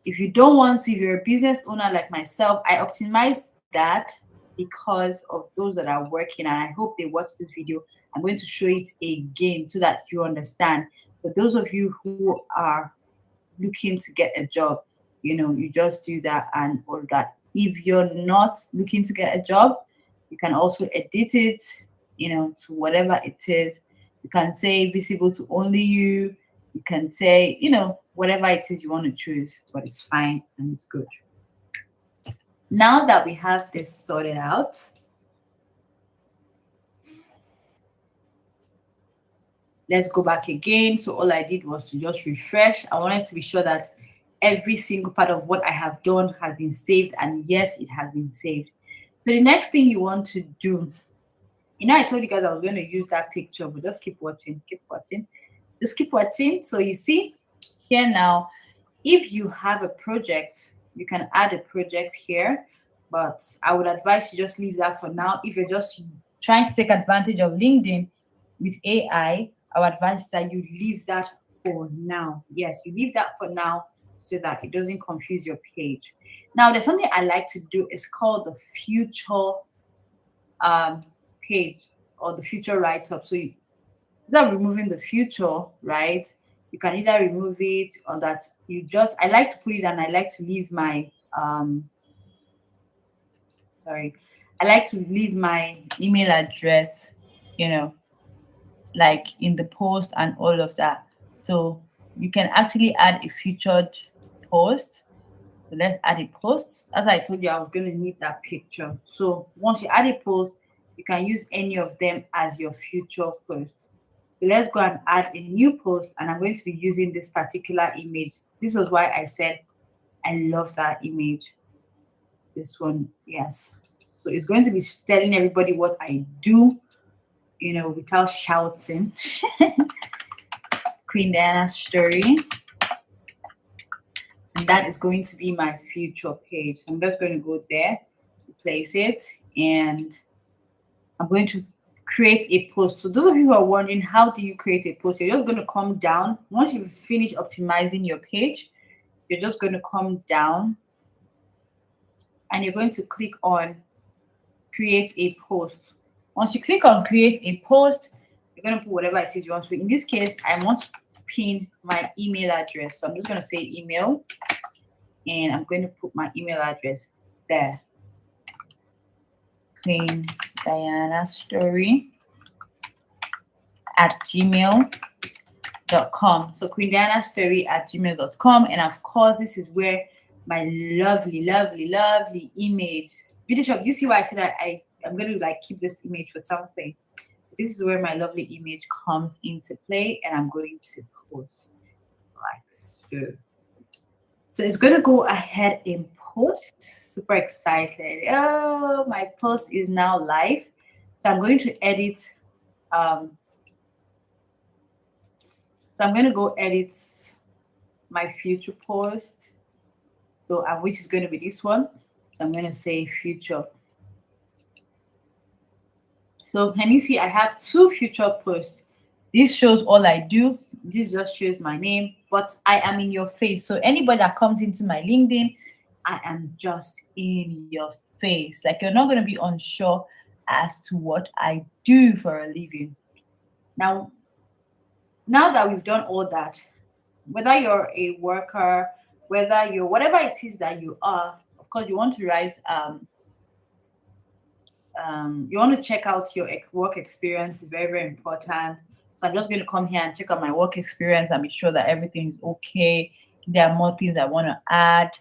If you don't want to, if you're a business owner like myself, I optimize that because of those that are working. And I hope they watch this video. I'm going to show it again so that you understand. For those of you who are looking to get a job, you can either say recruiters only, all LinkedIn members, whatever it is you want that suits what you are doing. So you put it like so. And that it is. If you don't want to, if you're a business owner like myself, I optimize that because of those that are working. And I hope they watch this video. I'm going to show it again so that you understand. For those of you who are you just do that and all that. If you're not looking to get a job, you can also edit it, to whatever it is. You can say visible to only you. You can say, whatever it is you want to choose, but it's fine and it's good. Now that we have this sorted out, let's go back again. So all I did was to just refresh. I wanted to be sure that every single part of what I have done has been saved, and yes, it has been saved. So the next thing you want to do, I told you guys I was going to use that picture, but just keep watching, just keep watching. So you see here now, if you have a project, you can add a project here, but I would advise you just leave that for now. If you're just trying to take advantage of LinkedIn with AI, I would advise that you leave that for now. Yes, you leave that for now so that it doesn't confuse your page. Now, there's something I like to do. It's called the future page or the future write-up. So instead of removing the future, right, you can either remove it or that I like to put it, and I like to leave my I like to leave my email address, like in the post and all of that. So you can actually add a featured post. So let's add a post. As I told you, I was going to need that picture. So once you add a post, you can use any of them as your future post. So let's go and add a new post, and I'm going to be using this particular image. This was why I said I love that image. This one, yes. So it's going to be telling everybody what I do, without shouting. Queen Diana's story. And that is going to be my future page. So I'm just going to go there, place it, and I'm going to create a post. So those of you who are wondering, how do you create a post? You're just going to come down. Once you've finished optimizing your page, you're just going to come down and you're going to click on create a post. Once you click on create a post, you're going to put whatever it is you want to. In this case, I want to pin my email address. So I'm just going to say email, and I'm going to put my email address there. Queen Diana Story at gmail.com. So Queen Diana Story at gmail.com. And of course, this is where my lovely, lovely, lovely image. Video shop, you see why I said that I'm going to keep this image for something. This is where my lovely image comes into play, and I'm going to post like so. So it's going to go ahead and post. Super excited. Oh, my post is now live. So I'm going to edit. So I'm going to go edit my future post. So which is going to be this one. So I'm going to say future. So can you see I have two future posts? This shows all I do. This just shows my name, but I am in your face. So anybody that comes into my LinkedIn, I am just in your face. Like, you're not going to be unsure as to what I do for a living. Now that we've done all that, whether you're a worker, whether you're whatever it is that you are, of course, you want to write you want to check out your work experience. Very, very important. So I'm just going to come here and check out my work experience and be sure that everything is okay. If there are more things I want to add,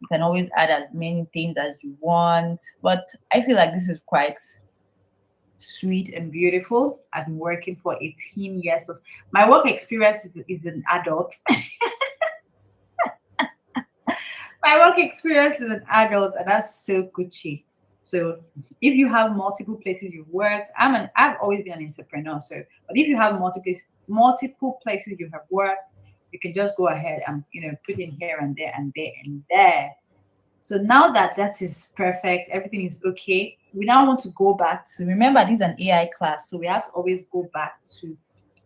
you can always add as many things as you want. But I feel like this is quite sweet and beautiful. I've been working for 18 years, but my work experience is an adult. My work experience is an adult, and that's so Gucci. So if you have multiple places you've worked, I've always been an entrepreneur. So, but if you have multiple places you have worked, you can just go ahead and put in here and there and there and there. So now that is perfect, everything is okay. We now want to go back to, remember, this is an AI class, so we have to always go back to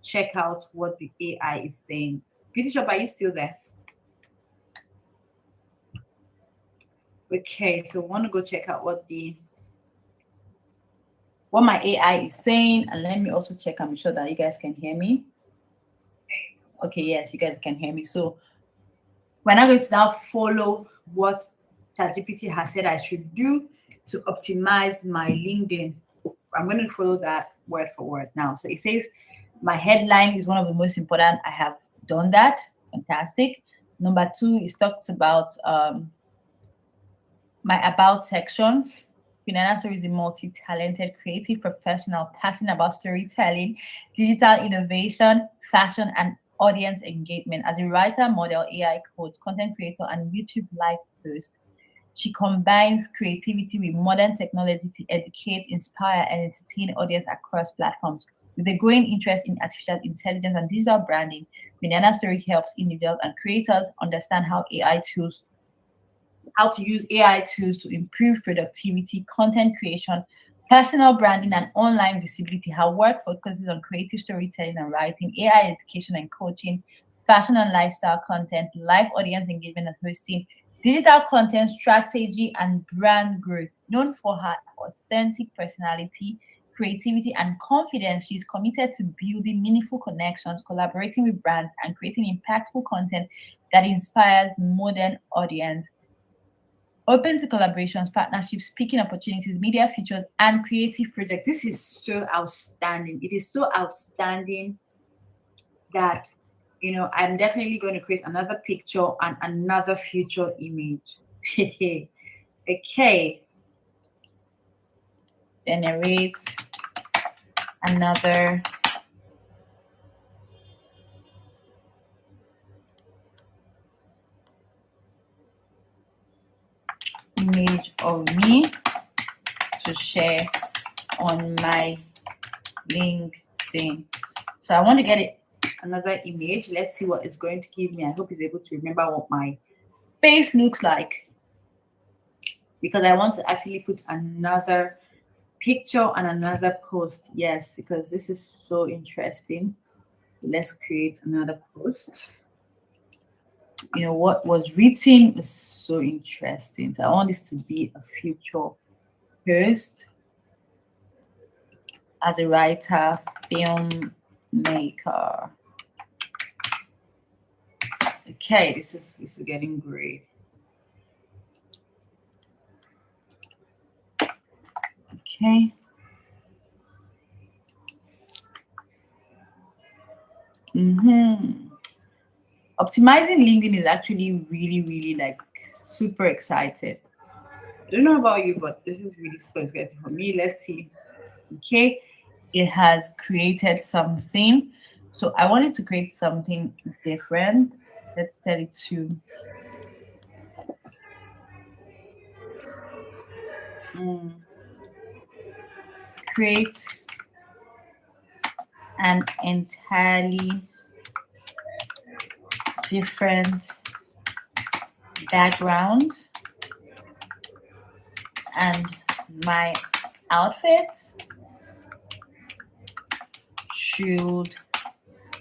check out what the AI is saying. Beauty Shop, are you still there? Okay, so I want to go check out what my AI is saying, and let me also check and be sure that you guys can hear me. Okay, yes, you guys can hear me. So We're not going to now follow what ChatGPT has said I should do to optimize my LinkedIn. I'm going to follow that word for word now. So it says my headline is one of the most important. I have done that. Fantastic. Number two is talks about my about section. Banana Story is a multi-talented creative professional passionate about storytelling, digital innovation, fashion, and audience engagement. As a writer, model, AI coach, content creator, and YouTube live host, she combines creativity with modern technology to educate, inspire, and entertain audience across platforms. With a growing interest in artificial intelligence and digital branding, Banana Story helps individuals and creators understand how to use AI tools to improve productivity, content creation, personal branding, and online visibility. Her work focuses on creative storytelling and writing, AI education and coaching, fashion and lifestyle content, live audience engagement and hosting, digital content strategy, and brand growth. Known for her authentic personality, creativity, and confidence, she is committed to building meaningful connections, collaborating with brands, and creating impactful content that inspires modern audience. Open to collaborations, partnerships, speaking opportunities, media features, and creative projects. This is so outstanding. It is so outstanding that I'm definitely going to create another picture and another future image. Okay. Generate another image of me to share on my LinkedIn. So I want to get it another image. Let's see what it's going to give me. I hope it's able to remember what my face looks like, because I want to actually put another picture and another post. Yes, because this is so interesting. Let's create another post. What was written is so interesting. So I want this to be a future post. As a writer, filmmaker. Okay, this is getting great. Okay. Optimizing LinkedIn is actually really, really like super excited. I don't know about you, but this is really super exciting for me. Let's see. Okay, it has created something. So I wanted to create something different. Let's tell it to create an entirely different background, and my outfit should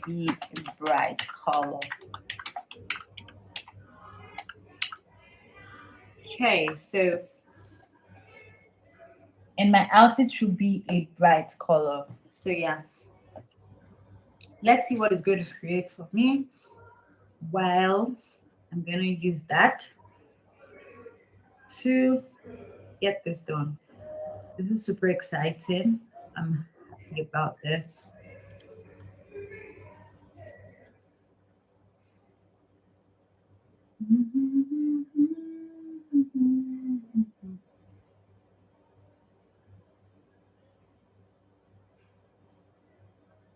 be a bright color. Okay, so and my outfit should be a bright color. So yeah, let's see what it's going to create for me. Well, I'm going to use that to get this done. This is super exciting. I'm happy about this.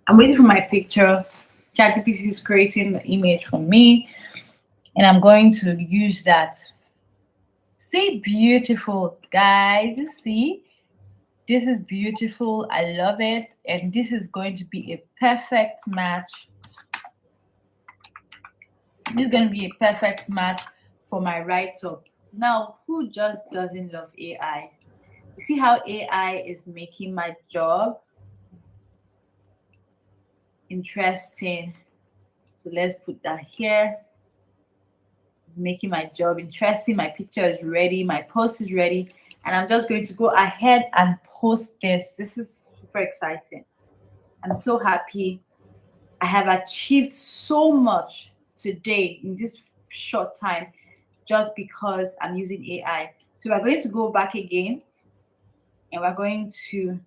I'm waiting for my picture. ChatGPT is creating the image for me, and I'm going to use that. See, beautiful, guys. You see, this is beautiful. I love it, and this is going to be a perfect match. This is going to be a perfect match for my write-up. Now, who just doesn't love AI? You see how AI is making my job interesting. So let's put that here. It's making my job interesting. My picture is ready. My post is ready. And I'm just going to go ahead and post this. This is super exciting. I'm so happy. I have achieved so much today in this short time just because I'm using AI. So we're going to go back again and we're going to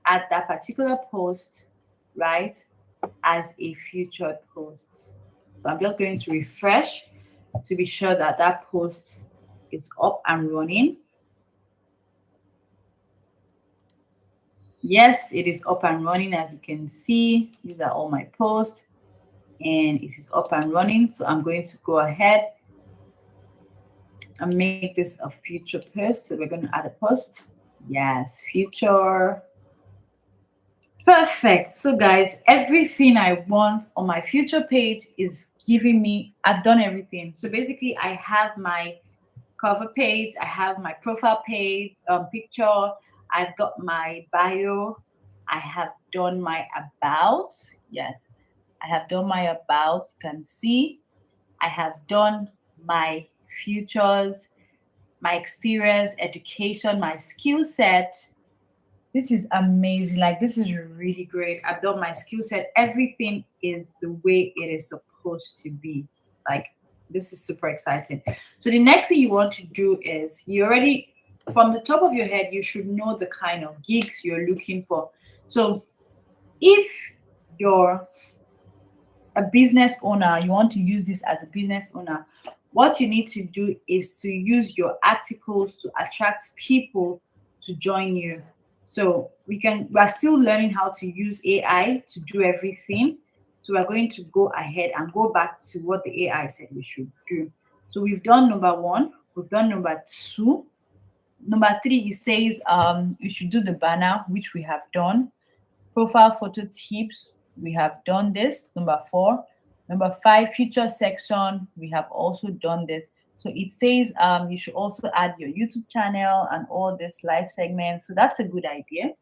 add that particular post, right, as a featured post. So I'm just going to refresh to be sure that that post is up and running. Yes, it is up and running. As you can see, these are all my posts and it is up and running. So I'm going to go ahead and make this a future post. So we're going to add a post. Yes, future. Perfect. So guys, everything I want on my future page is giving me, I've done everything. So basically I have my cover page, I have my profile page, picture, I've got my bio, I have done my about. Yes, I have done my about. You can see I have done my futures, my experience, education, my skill set. This is amazing. Like, this is really great. I've done my skill set. Everything is the way it is supposed to be. Like, this is super exciting. So the next thing you want to do is, you already, from the top of your head, you should know the kind of gigs you're looking for. So if you're a business owner, you want to use this as a business owner, what you need to do is to use your articles to attract people to join you. So we're still learning how to use AI to do everything. So we're going to go ahead and go back to what the AI said we should do. So we've done number one, we've done number two. Number three, it says you should do the banner, which we have done. Profile photo tips, we have done this. Number four. Number five, future section, we have also done this. So it says you should also add your YouTube channel and all this live segments. So that's a good idea.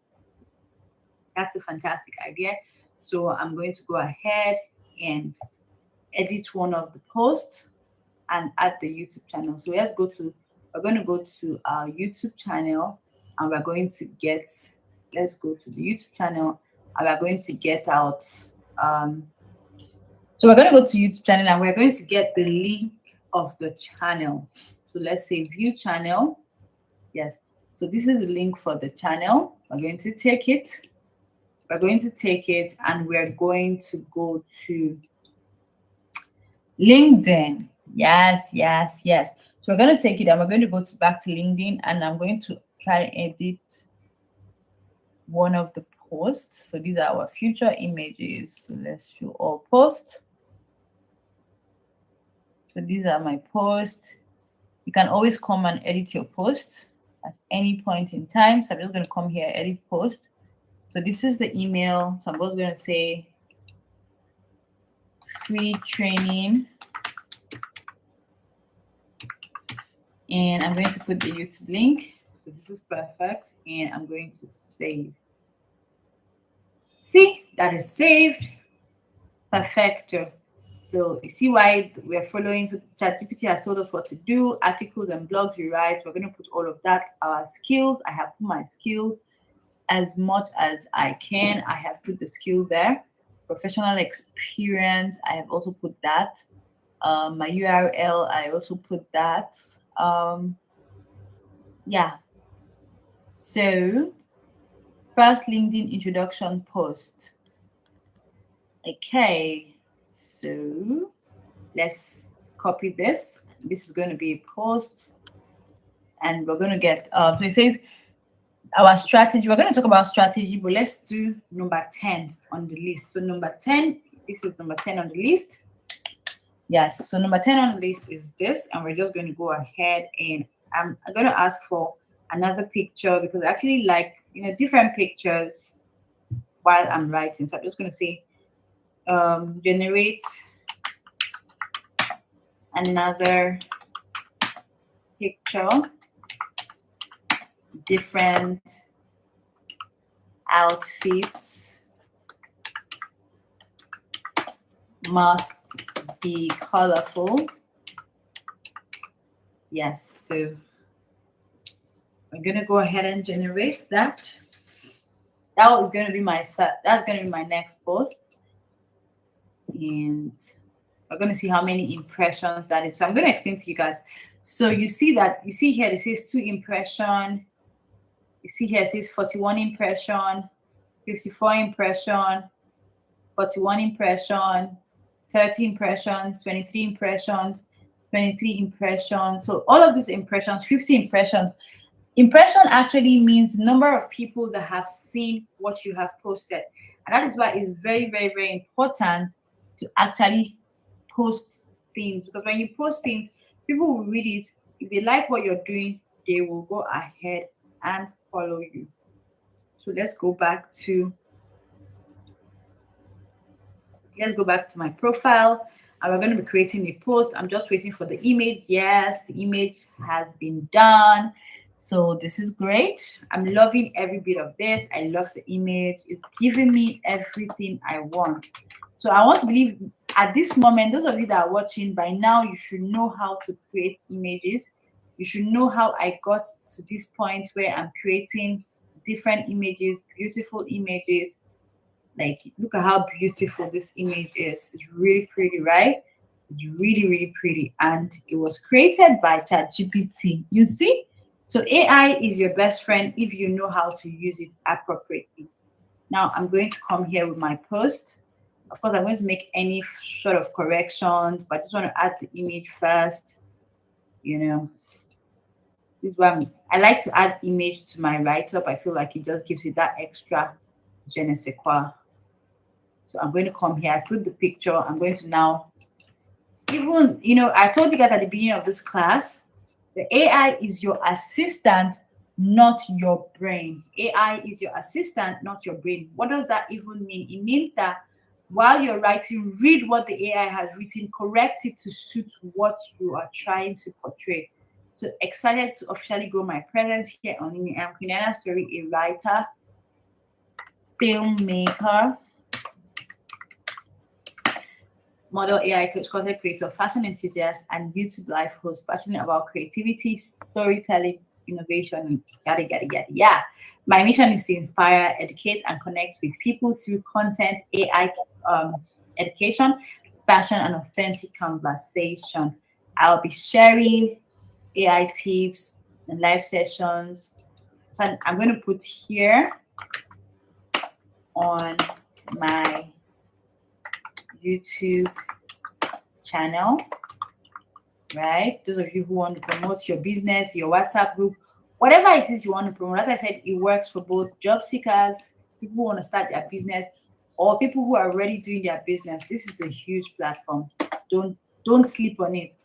That's a fantastic idea. So I'm going to go ahead and edit one of the posts and add the YouTube channel. So we're going to go to our YouTube channel and we're going to get, let's go to the YouTube channel and we're going to get out, so we're going to go to YouTube channel and we're going to get the link of the channel. So let's say view channel. Yes. So this is the link for the channel. We're going to take it. We're going to take it and we're going to go to LinkedIn. Yes, yes, yes. So we're going to take it and we're going to go back to LinkedIn and I'm going to try to edit one of the posts. So these are our future images. So let's show all posts. So these are my posts. You can always come and edit your post at any point in time. So I'm just going to come here, edit post. So this is the email. So I'm just going to say free training. And I'm going to put the YouTube link. So this is perfect. And I'm going to save. See, that is saved. Perfecto. So you see why we're following. So ChatGPT has told us what to do, articles and blogs you write. We're going to put all of that. Our skills, I have put my skill as much as I can. I have put the skill there. Professional experience, I have also put that. My URL, I also put that. Yeah. So first LinkedIn introduction post. Okay. So let's copy this. This is going to be a post and we're going to get, so it says our strategy. We're going to talk about strategy, but let's do number 10 on the list. So number 10, this is number 10 on the list. Yes, so number 10 on the list is this, and we're just going to go ahead and I'm going to ask for another picture because I actually like, different pictures while I'm writing. So I'm just going to say, generate another picture, different outfits, must be colorful. Yes, so I'm gonna go ahead and generate that. That was gonna be my first, that's gonna be my next post. And We're going to see how many impressions that is. So I'm going to explain to you guys. So you see here, it says 2 impression. You see here, it says 41 impression, 54 impression, 41 impression, 30 impressions, 23 impressions, 23 impressions. So all of these impressions, 50 impressions. Impression actually means number of people that have seen what you have posted. And that is why it's very, very, very important to actually post things. Because when you post things, people will read it. If they like what you're doing, they will go ahead and follow you. So let's go back to my profile, and we're going to be creating a post. I'm just waiting for the image. Yes, the image has been done. So this is great. I'm loving every bit of this. I love the image. It's giving me everything I want. So I want to believe at this moment, those of you that are watching, by now you should know how to create images. You should know how I got to this point where I'm creating different images, beautiful images. Like, look at how beautiful this image is. It's really pretty, right? It's really, really pretty. And it was created by ChatGPT. You see? So AI is your best friend if you know how to use it appropriately. Now I'm going to come here with my post. Of course, I'm going to make any sort of corrections, but I just want to add the image first. You know, this is why I like to add image to my write-up. I feel like it just gives you that extra je ne sais quoi. So I'm going to come here, I put the picture. I'm going to now, even, I told you guys at the beginning of this class, the AI is your assistant, not your brain. AI is your assistant, not your brain. What does that even mean? It means that while you're writing, read what the AI has written, correct it to suit what you are trying to portray. So excited to officially grow my presence here on Queen Anna Story, a writer, filmmaker, model, AI coach, content creator, fashion enthusiast, and YouTube live host, passionate about creativity, storytelling, innovation, and yada, yada, yada. Yeah. My mission is to inspire, educate, and connect with people through content, AI education, fashion, and authentic conversation. I'll be sharing AI tips and live sessions. So I'm going to put here on my YouTube channel, right? Those of you who want to promote your business, your WhatsApp group, whatever it is you want to promote. As I said, it works for both job seekers, people who want to start their business, or people who are already doing their business. This is a huge platform. Don't sleep on it.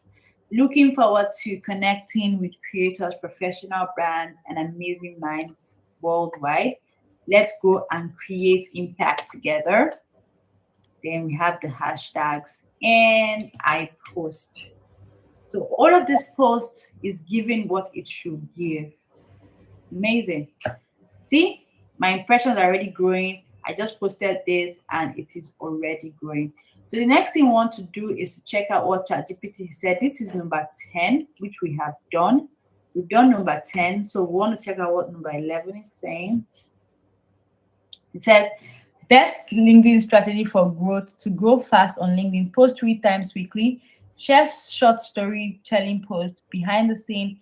Looking forward to connecting with creators, professional brands, and amazing minds worldwide. Let's go and create impact together. Then we have the hashtags, and I post. So all of this post is giving what it should give. Amazing. See, my impressions are already growing. I just posted this and it is already growing. So the next thing we want to do is to check out what ChatGPT said. This is number 10, which we have done. We've done number 10. So we want to check out what number 11 is saying. It says, best LinkedIn strategy for growth. To grow fast on LinkedIn, post 3 times weekly, share short storytelling posts, behind the scene,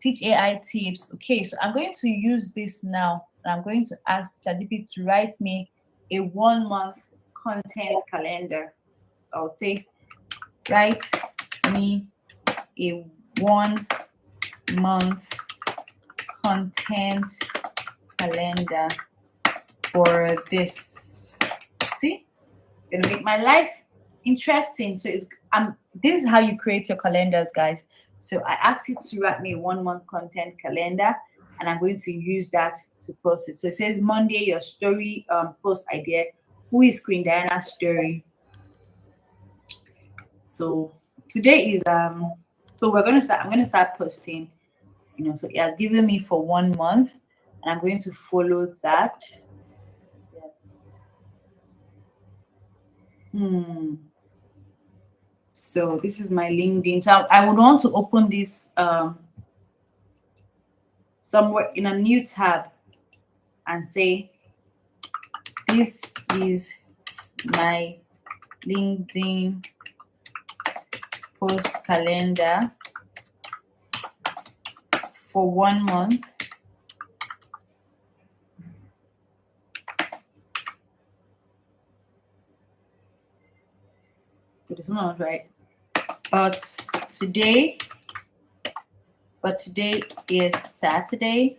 teach AI tips. Okay, so I'm going to use this now. I'm going to ask ChatGPT to write me a 1-month content calendar. I'll say, write me a 1-month content calendar for this. See, gonna make my life interesting. So it's this is how you create your calendars, guys. So I asked it to write me a 1-month content calendar, and I'm going to use that to post it. So it says Monday, your story post idea. Who is Queen Diana's story? So today is so I'm gonna start posting, so it has given me for 1 month, and I'm going to follow that. So this is my LinkedIn. So I would want to open this somewhere in a new tab and say, this is my LinkedIn post calendar for 1 month. So this one was right. But today is Saturday.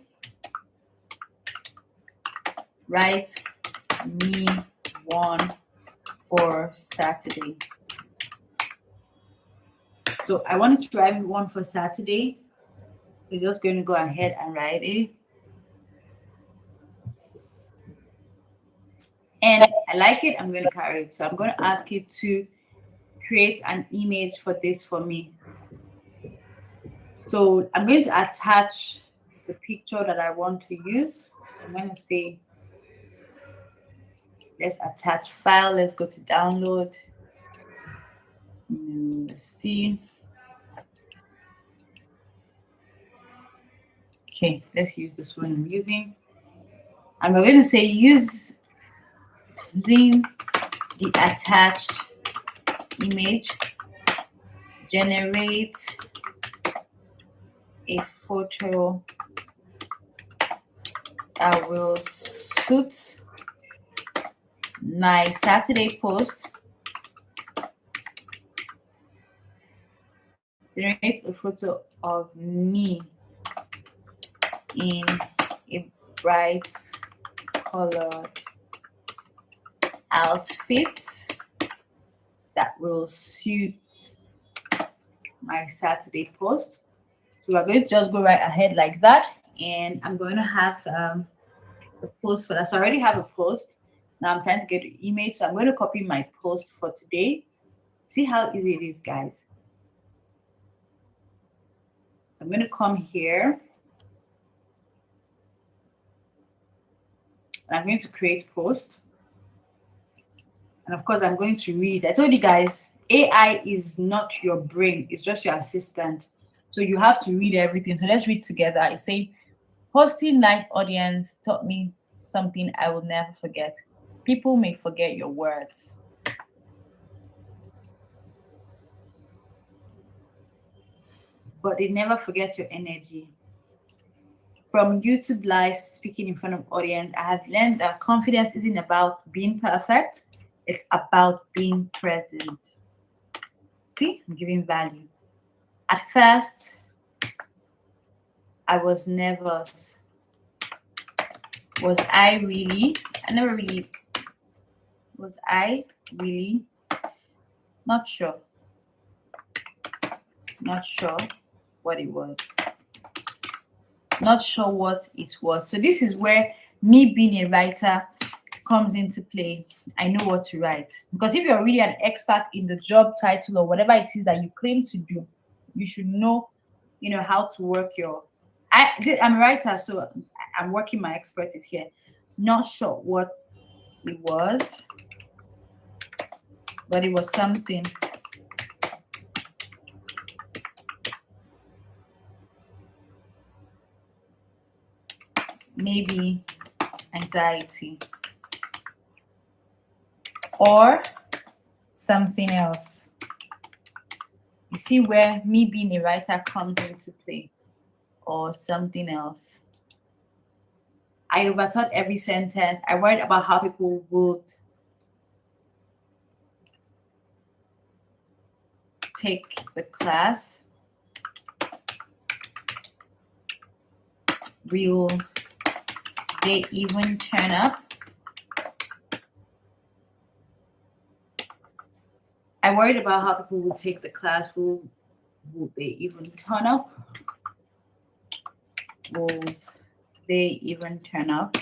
Write me one for Saturday. So I wanted to write one for Saturday. We're just going to go ahead and write it. And I like it, I'm going to carry it. So I'm going to ask you to create an image for this for me. So I'm going to attach the picture that I want to use. I'm going to say, let's attach file. Let's go to download. Let's see. Okay, let's use this one I'm using. And we're going to say use the attached image, generate a photo that will suit my Saturday post. Generate a photo of me in a bright colored outfit that will suit my Saturday post. So we're going to just go right ahead like that, and I'm going to have a post for that. So I already have a post. Now I'm trying to get the image, so I'm going to copy my post for today. See how easy it is, guys. I'm going to come here, and I'm going to create post. And of course, I'm going to read. I told you guys, AI is not your brain. It's just your assistant. So you have to read everything. So let's read together. I say, hosting live audience taught me something I will never forget. People may forget your words, but they never forget your energy. From YouTube live speaking in front of audience, I have learned that confidence isn't about being perfect. It's about being present. See, I'm giving value. At first, I was nervous. Was I really? Was I really? Not sure. Not sure what it was. Not sure what it was. So this is where me being a writer comes into play. I know what to write. Because if you're really an expert in the job title or whatever it is that you claim to do, you should know, how to work your... I'm a writer, so I'm working my expertise here. Not sure what it was, but it was something. Maybe anxiety or something else. You see where me being a writer comes into play, or something else. I overthought every sentence. I worried about how people would take the class. Will they even turn up? I worried about how people would take the class. Will they even turn up? Will they even turn up?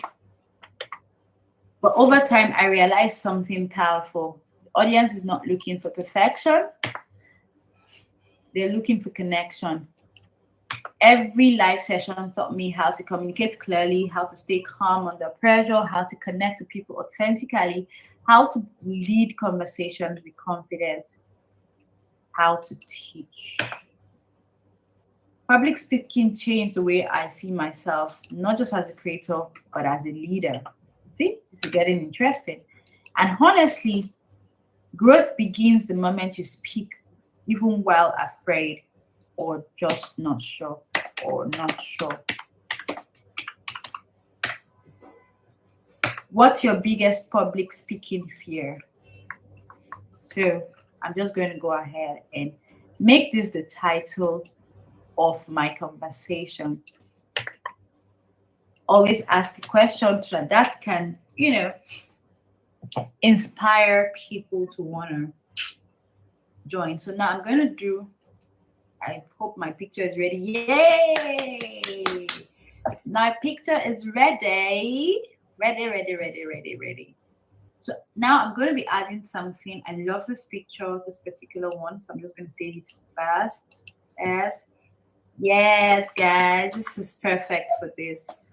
But over time, I realized something powerful. The audience is not looking for perfection. They're looking for connection. Every live session taught me how to communicate clearly, how to stay calm under pressure, how to connect with people authentically, how to lead conversations with confidence, how to teach. Public speaking changed the way I see myself, not just as a creator, but as a leader. See, this is getting interesting. And honestly, growth begins the moment you speak even while afraid or just not sure or not sure. What's your biggest public speaking fear? So I'm just going to go ahead and make this the title of my conversation. Always ask a question so that can, inspire people to want to join. So now I'm going to do, I hope my picture is ready. Yay! My picture is ready. Ready. So now I'm going to be adding something. I love this picture, this particular one. So I'm just going to say it fast. Yes, guys, this is perfect for this.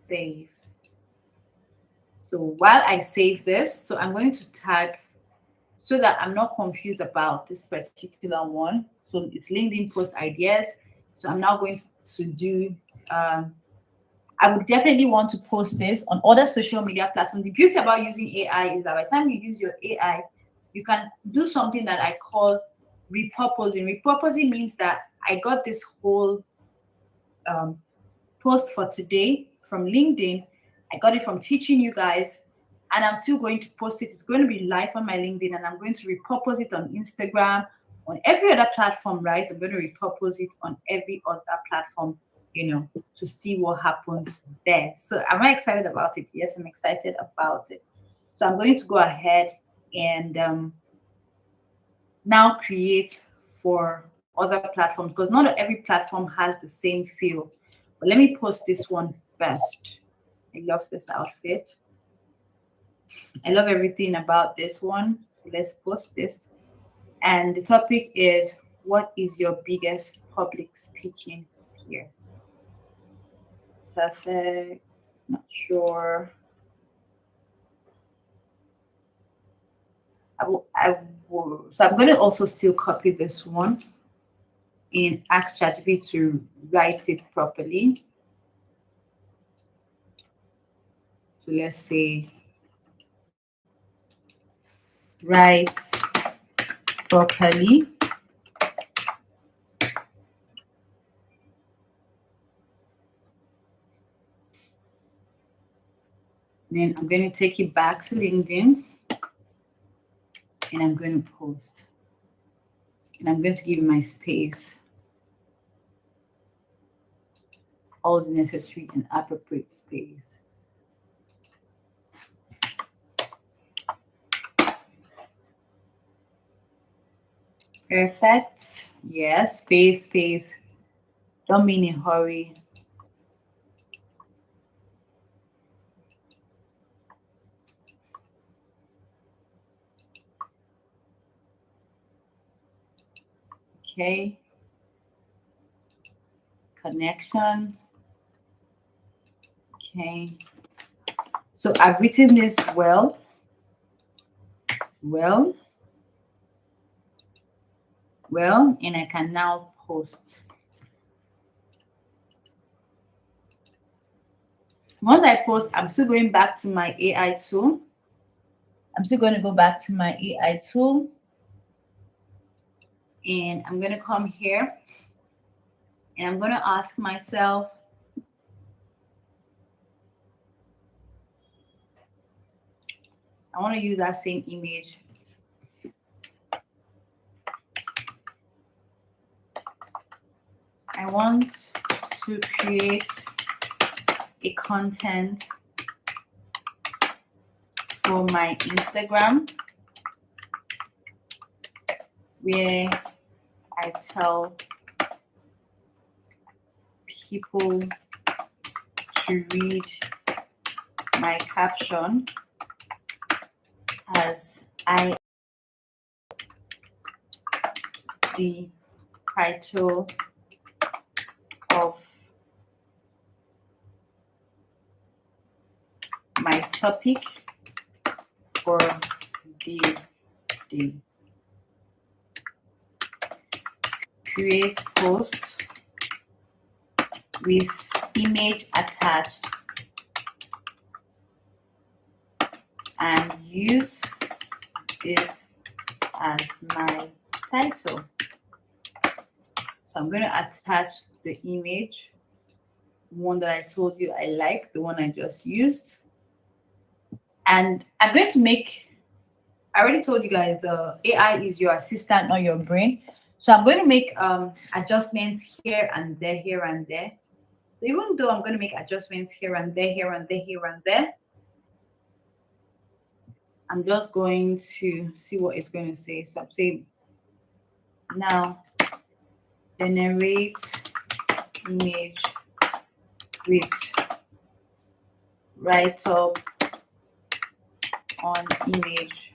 Save. So while I save this, so I'm going to tag so that I'm not confused about this particular one. So it's LinkedIn post ideas. So I'm now going to do, I would definitely want to post this on other social media platforms. The beauty about using AI is that by the time you use your AI, you can do something that I call repurposing. Repurposing means that I got this whole post for today from LinkedIn. I got it from teaching you guys, and I'm still going to post it. It's going to be live on my LinkedIn, and I'm going to repurpose it on Instagram, on every other platform, right? I'm going to repurpose it on every other platform, to see what happens there. So am I excited about it? Yes, I'm excited about it. So I'm going to go ahead and now create for other platforms, because not every platform has the same feel. But let me post this one first. I love this outfit. I love everything about this one. Let's post this. And the topic is, what is your biggest public speaking fear? Perfect. Not sure. I will. So I'm going to also still copy this one and ask ChatGPT to write it properly. So let's say write properly. Then I'm going to take it back to LinkedIn and I'm going to post. And I'm going to give my space all the necessary and appropriate space. Perfect. Yes, space. Don't be in a hurry. Okay. Connection. Okay. So I've written this well, and I can now post. Once I post, I'm still going back to my AI tool. I'm still going to go back to my AI tool. And I'm going to come here. And I'm going to ask myself, I want to use that same image. I want to create a content for my Instagram where I tell people to read my caption as I the title of my topic for the day. Create post with image attached and use this as my title. So I'm going to attach the image, one that I told you I like, the one I just used. And I'm going to make, I already told you guys, AI is your assistant, not your brain. So I'm going to make adjustments here and there, here and there. So even though I'm going to make adjustments here and there, here and there, here and there, I'm just going to see what it's going to say. So I'm saying now generate image with write up on image.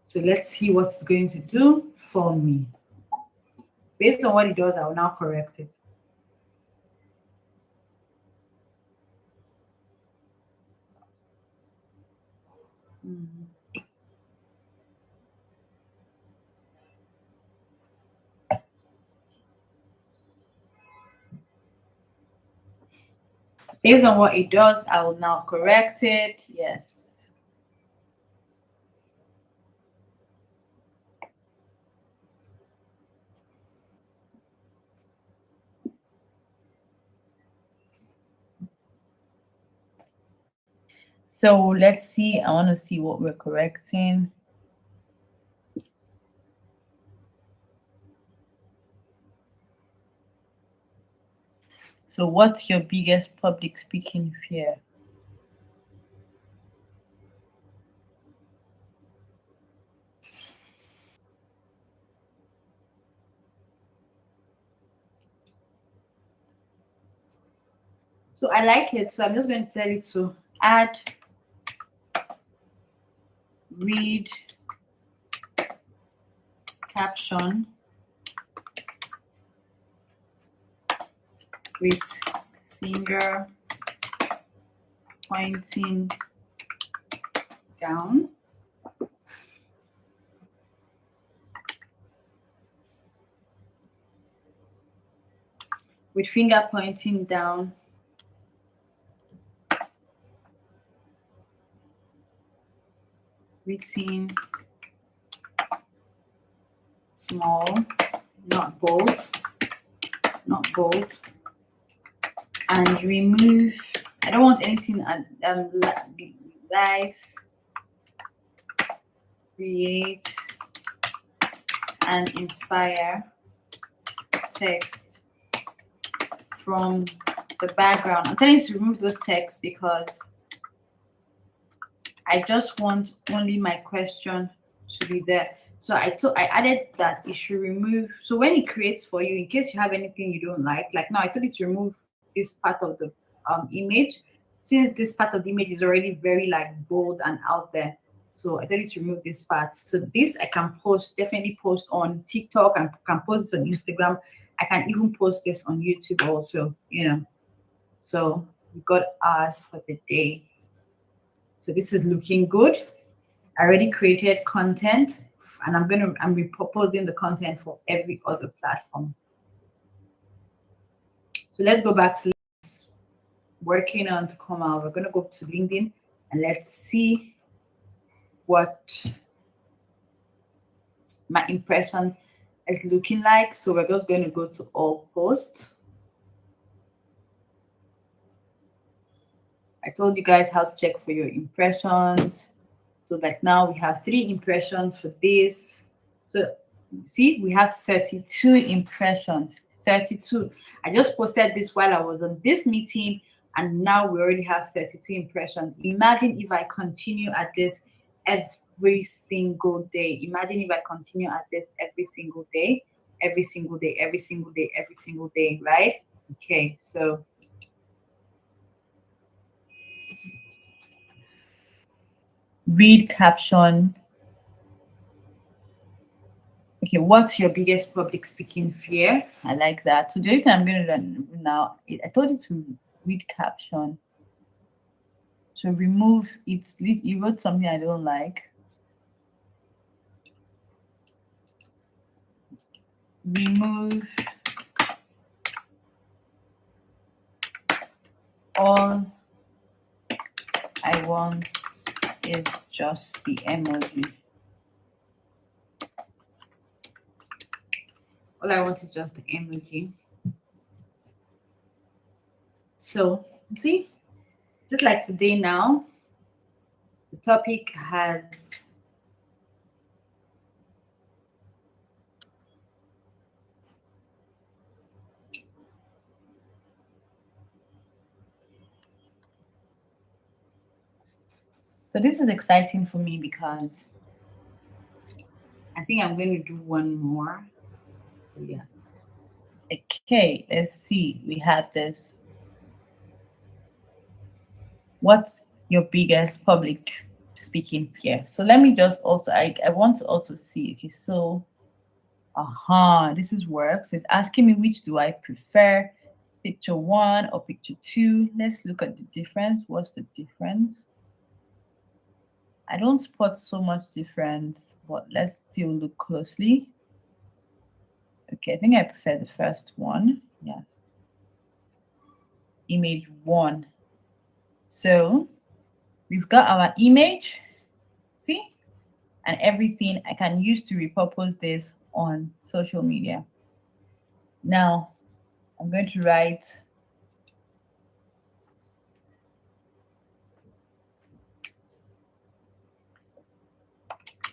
So let's see what it's going to do for me. Based on what it does, I will now correct it. Based on what it does, I will now correct it. Yes. So let's see. I want to see what we're correcting. So what's your biggest public speaking fear? So I like it. So I'm just going to tell it to add read caption with finger pointing down. With finger pointing down. Written small, not bold, and remove. I don't want anything live, create, and inspire text from the background. I'm telling you to remove those texts because I just want only my question to be there. So I added that it should remove. So when it creates for you, in case you have anything you don't like now I told it to remove this part of the image, since this part of the image is already very like bold and out there. So I told it to remove this part. So this I can post, definitely post on TikTok, and can post this on Instagram. I can even post this on YouTube also, you know. So we got ours for the day. So this is looking good. I already created content, and I'm repurposing the content for every other platform. So let's go back to working on to come out. We're going to go to LinkedIn and let's see what my impression is looking like. So we're just going to go to all posts. I told you guys how to check for your impressions. So like now we have 3 impressions for this. So see, we have 32 impressions. 32. I just posted this while I was on this meeting, and now we already have 32 impressions. Imagine if I continue at this every single day. Imagine if I continue at this every single day, every single day, every single day, every single day, right? Okay, so read caption. Okay, what's your biggest public speaking fear? I like that. So the only thing I'm going to do now, I told you to read caption. So remove it. You wrote something I don't like. Remove all I want is just the emoji. All I want is just the emoji. So, see, just like today now, the topic has so this is exciting for me because I think I'm going to do one more. Yeah. Okay, let's see. We have this. What's your biggest public speaking fear? So let me just also, I want to also see. Okay, so, this is work. So it's asking me which do I prefer, picture one or picture two. Let's look at the difference. What's the difference? I don't spot so much difference, but let's still look closely. Okay, I think I prefer the first one. Yes. Image one. So we've got our image, see, and everything I can use to repurpose this on social media. Now I'm going to write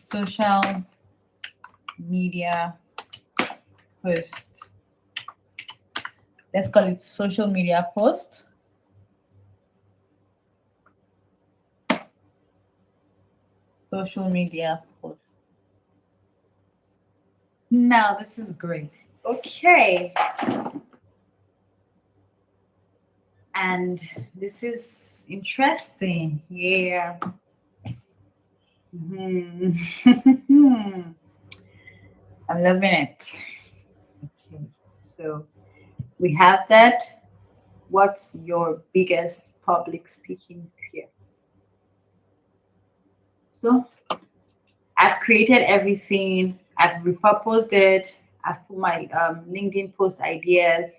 social media post. Let's call it social media post. Social media post. Now this is great. Okay. And this is interesting. Yeah. Mhm. I'm loving it. Okay. So we have that. What's your biggest public speaking fear? So I've created everything. I've repurposed it. I've put my LinkedIn post ideas,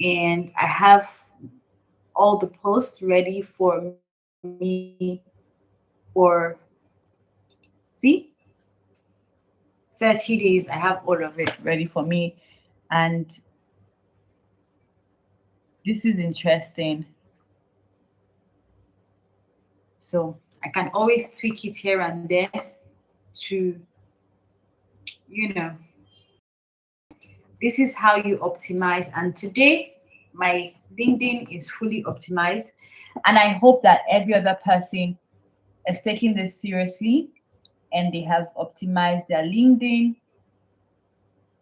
and I have all the posts ready for me for, see, 30 days. I have all of it ready for me. And this is interesting. So I can always tweak it here and there to, you know, this is how you optimize. And today, my LinkedIn is fully optimized. And I hope that every other person is taking this seriously and they have optimized their LinkedIn.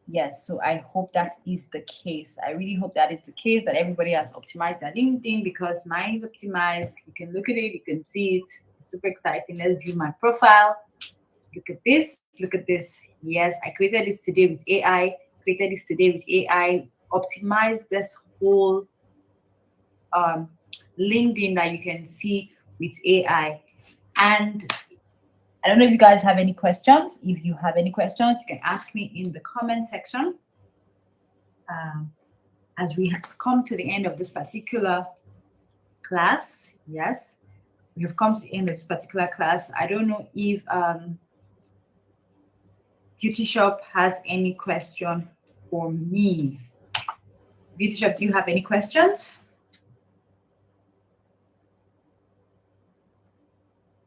Yes, so I hope that is the case. I really hope that is the case, that everybody has optimized their LinkedIn, because mine is optimized. You can look at it, you can see it. It's super exciting. Let's view my profile. Look at this, look at this. Yes, I created this today with AI, created this today with AI, optimized this whole um, LinkedIn that you can see with AI. And I don't know if you guys have any questions. If you have any questions, you can ask me in the comment section. As we have come to the end of this particular class, yes, we have come to the end of this particular class. I don't know if Beauty Shop has any question for me. Beauty Shop, do you have any questions?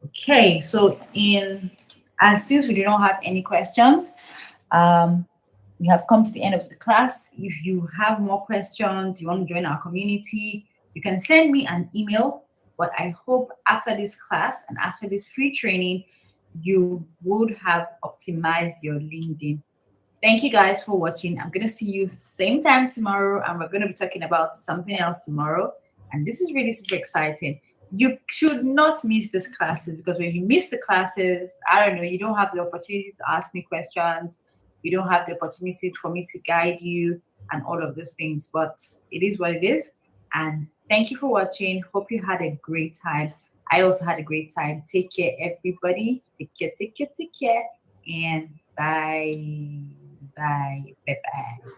Okay, so since we do not have any questions, we have come to the end of the class. If you have more questions, you want to join our community, you can send me an email. But I hope after this class and after this free training, you would have optimized your LinkedIn. Thank you guys for watching. I'm going to see you same time tomorrow, and we're going to be talking about something else tomorrow. And this is really super exciting. You should not miss these classes, because when you miss the classes, I don't know, you don't have the opportunity to ask me questions. You don't have the opportunity for me to guide you and all of those things. But it is what it is. And thank you for watching. Hope you had a great time. I also had a great time. Take care, everybody. Take care, take care, take care. And bye. Bye. Bye bye.